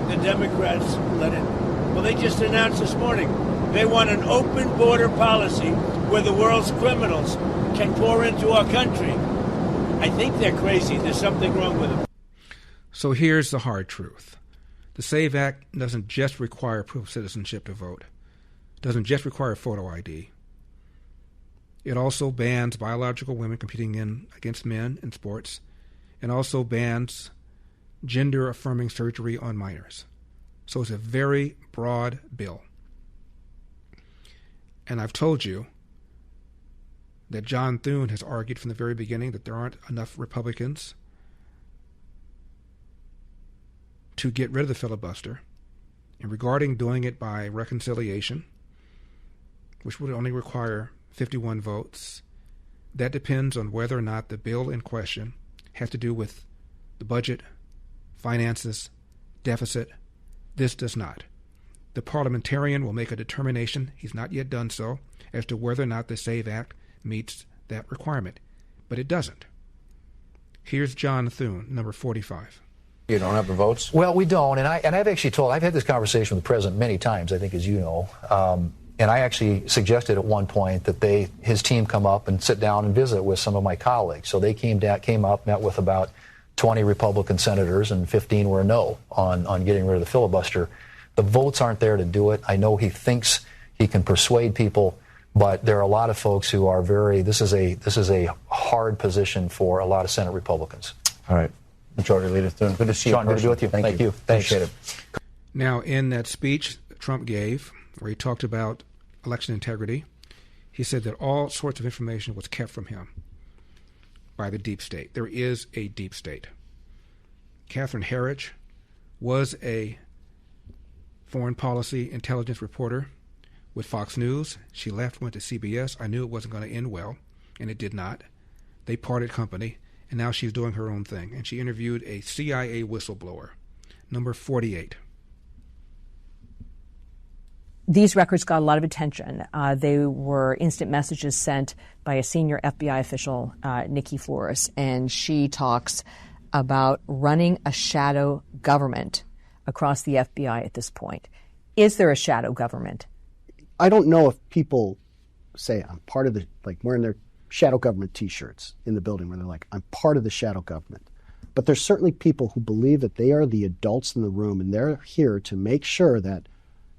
the Democrats let in. Well, they just announced this morning they want an open border policy where the world's criminals can pour into our country. I think they're crazy. There's something wrong with them. So here's the hard truth. The SAVE Act doesn't just require proof of citizenship to vote. It doesn't just require photo ID. It also bans biological women competing against men in sports, and also bans gender-affirming surgery on minors. So it's a very broad bill. And I've told you that John Thune has argued from the very beginning that there aren't enough Republicans to get rid of the filibuster. And regarding doing it by reconciliation, which would only require 51 votes, that depends on whether or not the bill in question has to do with the budget, finances, deficit. This does not. The parliamentarian will make a determination, he's not yet done so, as to whether or not the SAVE Act meets that requirement. But it doesn't. Here's John Thune, number 45. You don't have the votes? Well, we don't, and I've actually I've had this conversation with the president many times, I think, as you know, and I actually suggested at one point that his team come up and sit down and visit with some of my colleagues. So they came up, met with about 20 Republican senators, and 15 were a no on getting rid of the filibuster. The votes aren't there to do it. I know he thinks he can persuade people, but there are a lot of folks who are this is a hard position for a lot of Senate Republicans. All right. Majority Leader Thune, good to see you. Sean, good to be with you. Thank you. Thanks. Appreciate it. Now, in that speech Trump gave, where he talked about election integrity, he said that all sorts of information was kept from him by the deep state. There is a deep state. Catherine Herridge was a foreign policy intelligence reporter with Fox News. She left, went to CBS. I knew it wasn't going to end well, and it did not. They parted company, and now she's doing her own thing. And she interviewed a CIA whistleblower, number 48. These records got a lot of attention. They were instant messages sent by a senior FBI official, Nikki Flores, and she talks about running a shadow government across the FBI at this point. Is there a shadow government? I don't know if people say I'm part of wearing their shadow government T-shirts in the building where they're like, I'm part of the shadow government. But there's certainly people who believe that they are the adults in the room, and they're here to make sure that,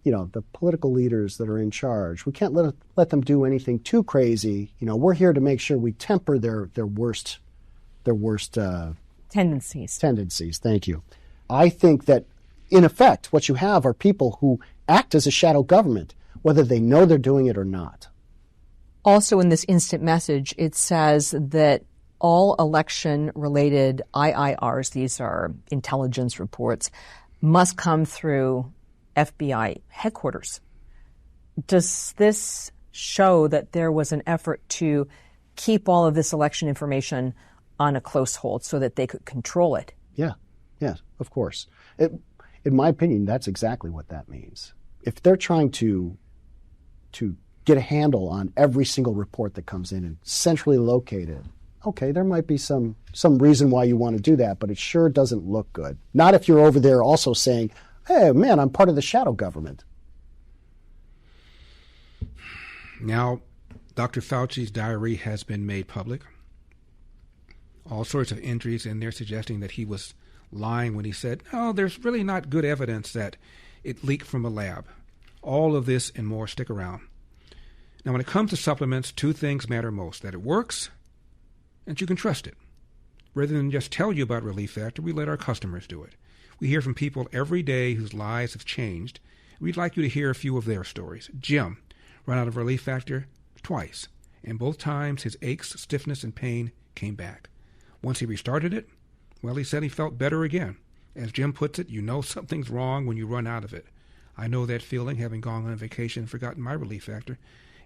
the political leaders that are in charge, we can't let them do anything too crazy. We're here to make sure we temper their worst tendencies. Thank you. I think that, in effect, what you have are people who act as a shadow government, whether they know they're doing it or not. Also in this instant message, it says that all election-related IIRs, these are intelligence reports, must come through FBI headquarters. Does this show that there was an effort to keep all of this election information on a close hold so that they could control it? Yeah, of course. In my opinion, that's exactly what that means. If they're trying to get a handle on every single report that comes in and centrally locate it, okay, there might be some reason why you want to do that, but it sure doesn't look good. Not if you're over there also saying, hey, man, I'm part of the shadow government. Now, Dr. Fauci's diary has been made public. All sorts of entries in there suggesting that he was lying when he said, no, there's really not good evidence that it leaked from a lab. All of this and more. Stick around. Now, when it comes to supplements, two things matter most: that it works and you can trust it. Rather than just tell you about Relief Factor, we let our customers do it. We hear from people every day whose lives have changed. We'd like you to hear a few of their stories. Jim ran out of Relief Factor twice, and both times his aches, stiffness, and pain came back. Once he restarted it, well, he said he felt better again. As Jim puts it, you know something's wrong when you run out of it. I know that feeling, having gone on vacation and forgotten my Relief Factor,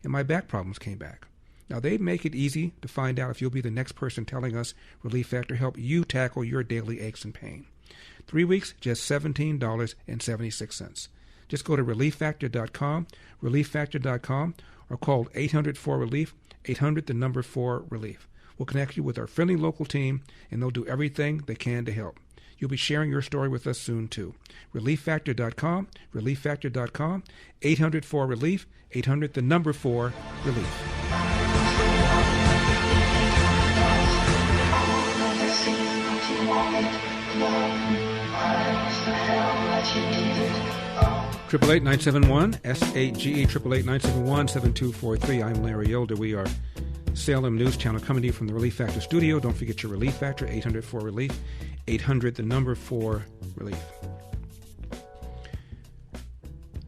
and my back problems came back. Now, they make it easy to find out if you'll be the next person telling us Relief Factor help you tackle your daily aches and pain. 3 weeks, just $17.76. Just go to relieffactor.com, relieffactor.com, or call 800-4RELIEF, 800-4RELIEF. We'll connect you with our friendly local team, and they'll do everything they can to help. You'll be sharing your story with us soon, too. relieffactor.com, relieffactor.com, 800-4RELIEF, 800-4RELIEF. Triple 8-971 SAGE 888-971-7243. I'm Larry Elder. We are Salem News Channel coming to you from the Relief Factor studio. Don't forget your Relief Factor, 800-4RELIEF, 800-4RELIEF.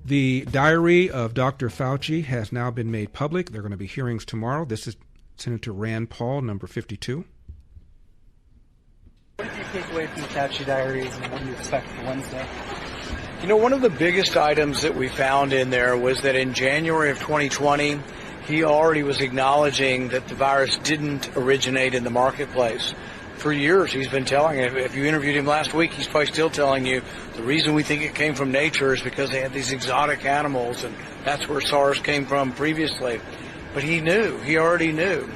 The diary of Dr. Fauci has now been made public. There are going to be hearings tomorrow. This is Senator Rand Paul, number 52. What did you take away from the Fauci diaries, and what do you expect for Wednesday? You know, one of the biggest items that we found in there was that in January of 2020, he already was acknowledging that the virus didn't originate in the marketplace. For years, he's been telling it. If you interviewed him last week, he's probably still telling you the reason we think it came from nature is because they had these exotic animals, and that's where SARS came from previously. But he knew. He already knew.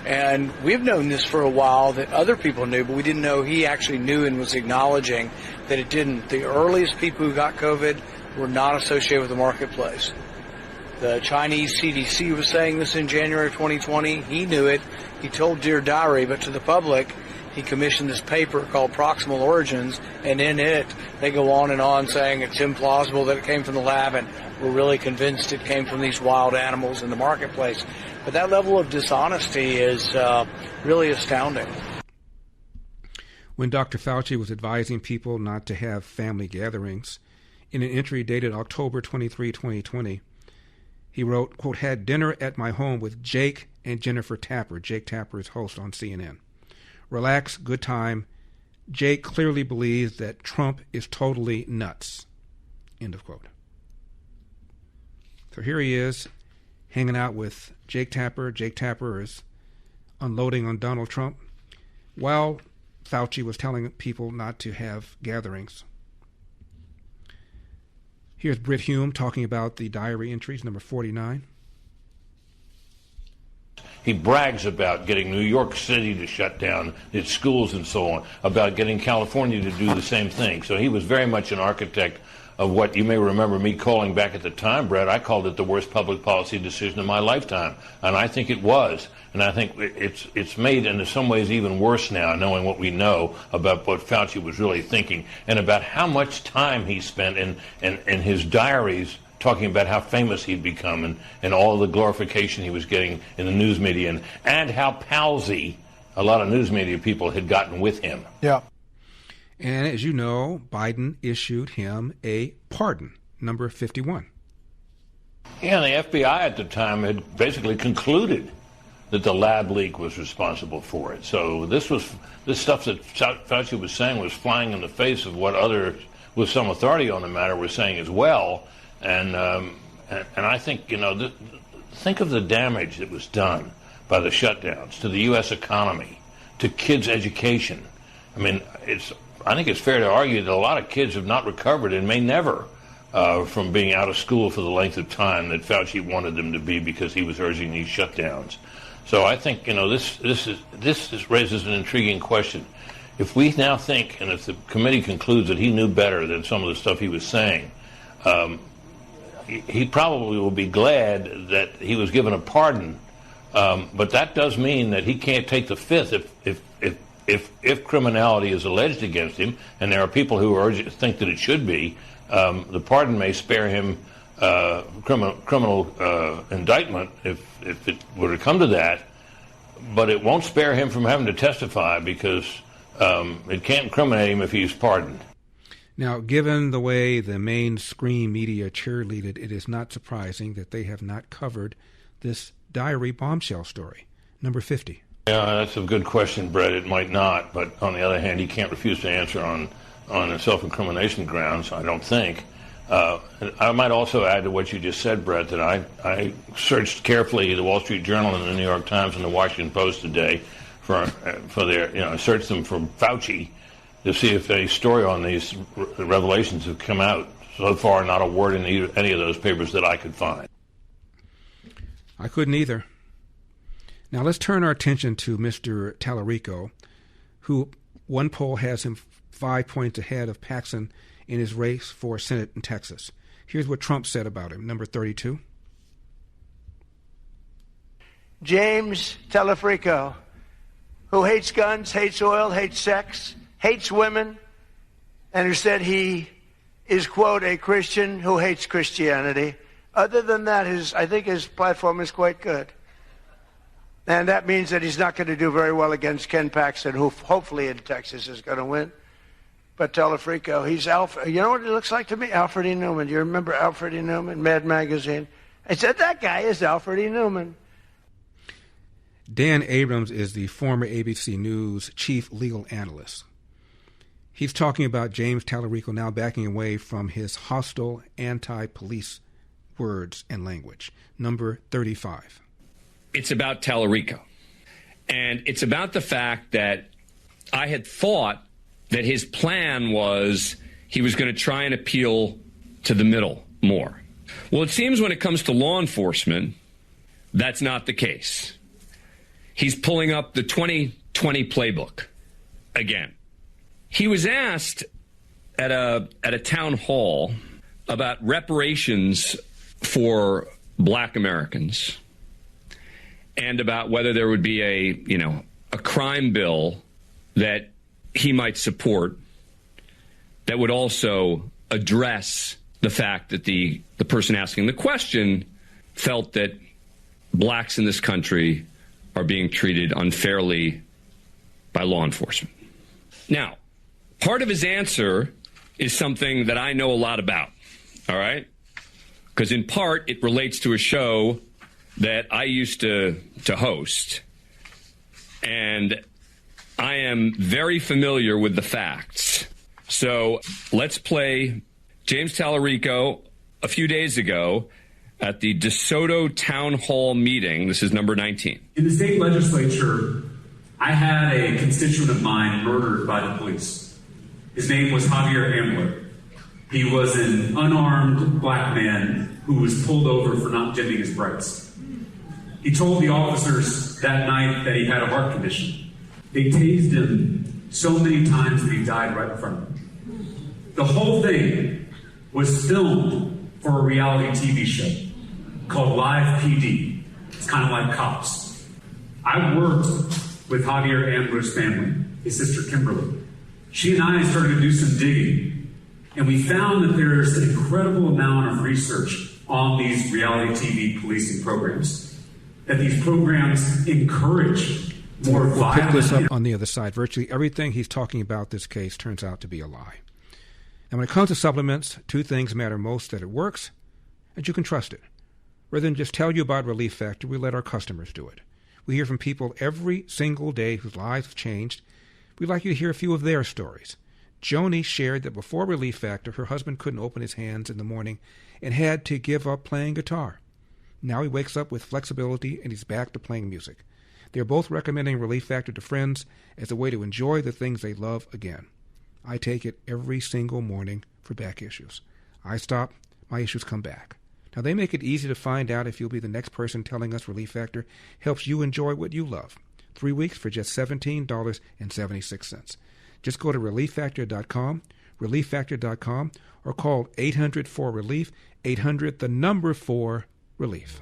And we've known this for a while, that other people knew, but we didn't know he actually knew and was acknowledging that it didn't. The earliest people who got COVID were not associated with the marketplace. The Chinese CDC was saying this in January of 2020. He knew it. He told Dear Diary, but to the public, he commissioned this paper called Proximal Origins, and in it, they go on saying it's implausible that it came from the lab, and we're really convinced it came from these wild animals in the marketplace. But that level of dishonesty is really astounding. When Dr. Fauci was advising people not to have family gatherings, in an entry dated October 23, 2020, he wrote, quote, had dinner at my home with Jake and Jennifer Tapper. Jake Tapper is host on CNN. Relax, good time. Jake clearly believes that Trump is totally nuts. End of quote. So here he is, hanging out with Jake Tapper. Jake Tapper is unloading on Donald Trump while Fauci was telling people not to have gatherings. Here's Britt Hume talking about the diary entries, number 49. He brags about getting New York City to shut down its schools and so on, about getting California to do the same thing. So he was very much an architect of what you may remember me calling back at the time, Brett. I called it the worst public policy decision of my lifetime, and I think it was. And I think it's made in some ways even worse now, knowing what we know about what Fauci was really thinking and about how much time he spent in his diaries talking about how famous he'd become and all the glorification he was getting in the news media and how palsy a lot of news media people had gotten with him. Yeah. And as you know, Biden issued him a pardon, number 51. Yeah, the FBI at the time had basically concluded that the lab leak was responsible for it. So this stuff that Fauci was saying was flying in the face of what others with some authority on the matter were saying as well. And I think, think of the damage that was done by the shutdowns to the U.S. economy, to kids' education. I mean, I think it's fair to argue that a lot of kids have not recovered and may never from being out of school for the length of time that Fauci wanted them to be because he was urging these shutdowns. So I think, this raises an intriguing question. If we now think, and if the committee concludes that he knew better than some of the stuff he was saying, he probably will be glad that he was given a pardon. But that does mean that he can't take the fifth if criminality is alleged against him, and there are people who think that it should be. The pardon may spare him criminal indictment if it were to come to that, but it won't spare him from having to testify because it can't incriminate him if he's pardoned. Now, given the way the mainstream media cheerleaded, it is not surprising that they have not covered this diary bombshell story, number 50. Yeah, that's a good question, Brett. It might not, but on the other hand, he can't refuse to answer on self-incrimination grounds, I don't think. I might also add to what you just said, Brett, that I searched carefully the Wall Street Journal and the New York Times and the Washington Post today for their, searched them for Fauci to see if any story on these revelations have come out. So far, not a word in any of those papers that I could find. I couldn't either. Now let's turn our attention to Mr. Tallarico, who one poll has him 5 points ahead of Paxson in his race for Senate in Texas. Here's what Trump said about him, number 32. James Tallarico, who hates guns, hates oil, hates sex, hates women, and who said he is, quote, a Christian who hates Christianity. Other than that, I think his platform is quite good. And that means that he's not going to do very well against Ken Paxton, who hopefully in Texas is going to win. But Tallarico, he's Alfred. You know what he looks like to me? Alfred E. Newman. Do you remember Alfred E. Newman, Mad Magazine? I said, that guy is Alfred E. Newman. Dan Abrams is the former ABC News chief legal analyst. He's talking about James Tallarico now backing away from his hostile anti-police words and language. Number 35. It's about Tallarico. And it's about the fact that I had thought that his plan was he was going to try and appeal to the middle more. Well, it seems when it comes to law enforcement, that's not the case. He's pulling up the 2020 playbook again. He was asked at a town hall about reparations for Black Americans and about whether there would be a crime bill that he might support that would also address the fact that the person asking the question felt that blacks in this country are being treated unfairly by law enforcement. Now, part of his answer is something that I know a lot about, all right? Because in part, it relates to a show that I used to host. And I am very familiar with the facts. So let's play James Tallarico a few days ago at the DeSoto Town Hall meeting. This is number 19. In the state legislature, I had a constituent of mine murdered by the police. His name was Xavier Ambler. He was an unarmed black man who was pulled over for not dimming his brights. He told the officers that night that he had a heart condition. They tased him so many times that he died right in front of them. The whole thing was filmed for a reality TV show called Live PD. It's kind of like Cops. I worked with Xavier Ambler's family, his sister Kimberly. She and I started to do some digging, and we found that there's an incredible amount of research on these reality TV policing programs, that these programs encourage more violence. We'll pick this up on the other side. Virtually everything he's talking about this case turns out to be a lie. And when it comes to supplements, two things matter most: that it works and you can trust it. Rather than just tell you about Relief Factor, we let our customers do it. We hear from people every single day whose lives have changed. We'd like you to hear a few of their stories. Joni shared that before Relief Factor, her husband couldn't open his hands in the morning and had to give up playing guitar. Now he wakes up with flexibility and he's back to playing music. They're both recommending Relief Factor to friends as a way to enjoy the things they love again. I take it every single morning for back issues. I stop, my issues come back. Now, they make it easy to find out if you'll be the next person telling us Relief Factor helps you enjoy what you love. 3 weeks for just $17.76. Just go to ReliefFactor.com, ReliefFactor.com, or call 800-4RELIEF, 800-4-RELIEF.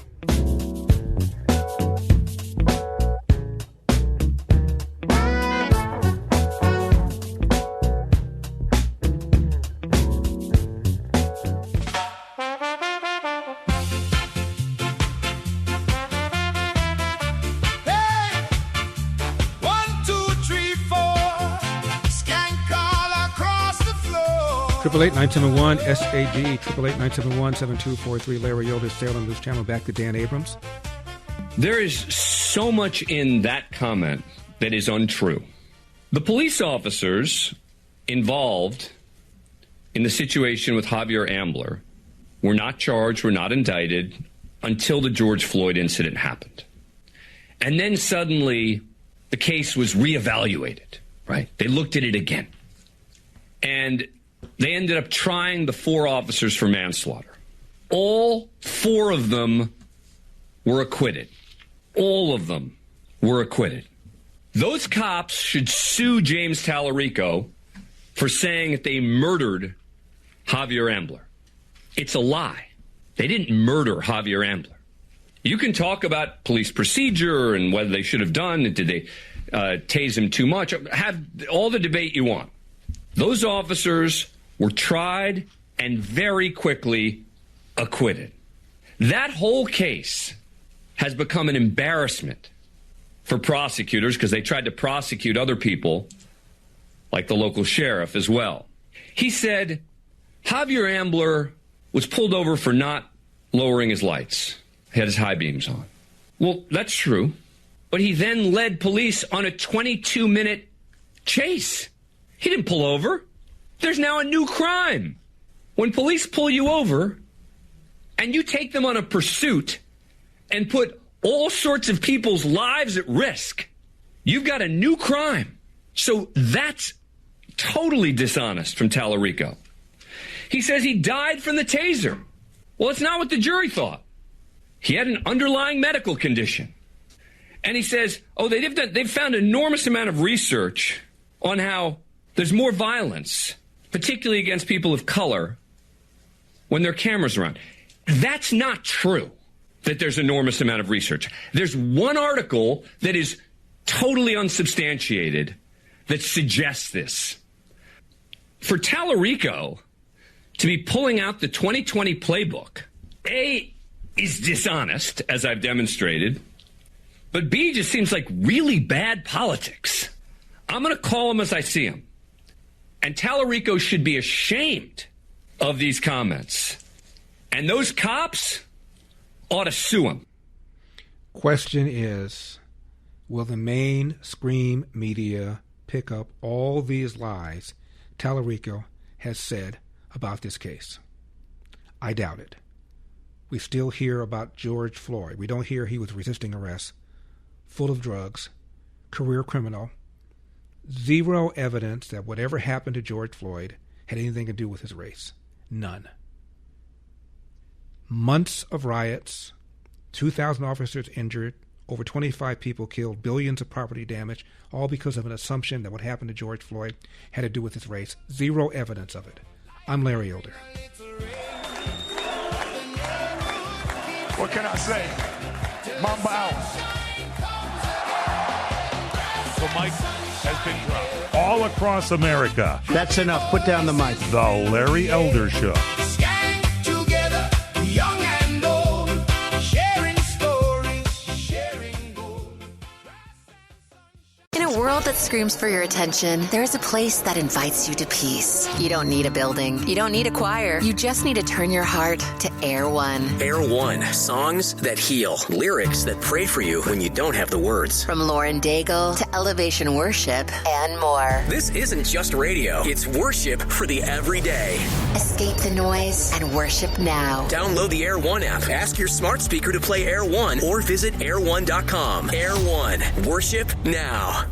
Triple 8-971 SAG, 888-971-7243. Larry Elder, Salem News Channel. Back to Dan Abrams. There is so much in that comment that is untrue. The police officers involved in the situation with Xavier Ambler were not charged, were not indicted until the George Floyd incident happened. And then suddenly the case was reevaluated, right? They looked at it again. And they ended up trying the 4 officers for manslaughter. All 4 of them were acquitted. All of them were acquitted. Those cops should sue James Tallarico for saying that they murdered Xavier Ambler. It's a lie. They didn't murder Xavier Ambler. You can talk about police procedure and whether they should have done it. Did they tase him too much? Have all the debate you want. Those officers were tried and very quickly acquitted. That whole case has become an embarrassment for prosecutors because they tried to prosecute other people, like the local sheriff as well. He said Xavier Ambler was pulled over for not lowering his lights. He had his high beams on. Well, that's true. But he then led police on a 22-minute chase. He didn't pull over. There's now a new crime. When police pull you over and you take them on a pursuit and put all sorts of people's lives at risk, you've got a new crime. So that's totally dishonest from Tallarico. He says he died from the taser. Well, it's not what the jury thought. He had an underlying medical condition. And he says, they've found an enormous amount of research on how there's more violence, particularly against people of color, when there are cameras around. That's not true, that there's an enormous amount of research. There's one article that is totally unsubstantiated that suggests this. For Tallarico to be pulling out the 2020 playbook, A, is dishonest, as I've demonstrated, but B, just seems like really bad politics. I'm going to call him as I see him. And Tallarico should be ashamed of these comments. And those cops ought to sue him. Question is, will the mainstream media pick up all these lies Tallarico has said about this case? I doubt it. We still hear about George Floyd. We don't hear he was resisting arrest, full of drugs, career criminal. Zero evidence that whatever happened to George Floyd had anything to do with his race. None. Months of riots, 2,000 officers injured, over 25 people killed, billions of property damage, all because of an assumption that what happened to George Floyd had to do with his race. Zero evidence of it. I'm Larry Elder. What can I say? Mamba out. The mic has been dropped. All across America. That's enough. Put down the mic. The Larry Elder Show. Together, young and old, sharing stories, sharing gold. In a world that screams for your attention, there's a place that invites you to peace. You don't need a building. You don't need a choir. You just need to turn your heart to Air One. Air One, songs that heal, lyrics that pray for you when you don't have the words. From Lauren Daigle to Elevation Worship and more. This isn't just radio. It's worship for the everyday. Escape the noise and worship now. Download the Air One app. Ask your smart speaker to play Air One or visit air1.com. Air One, worship now.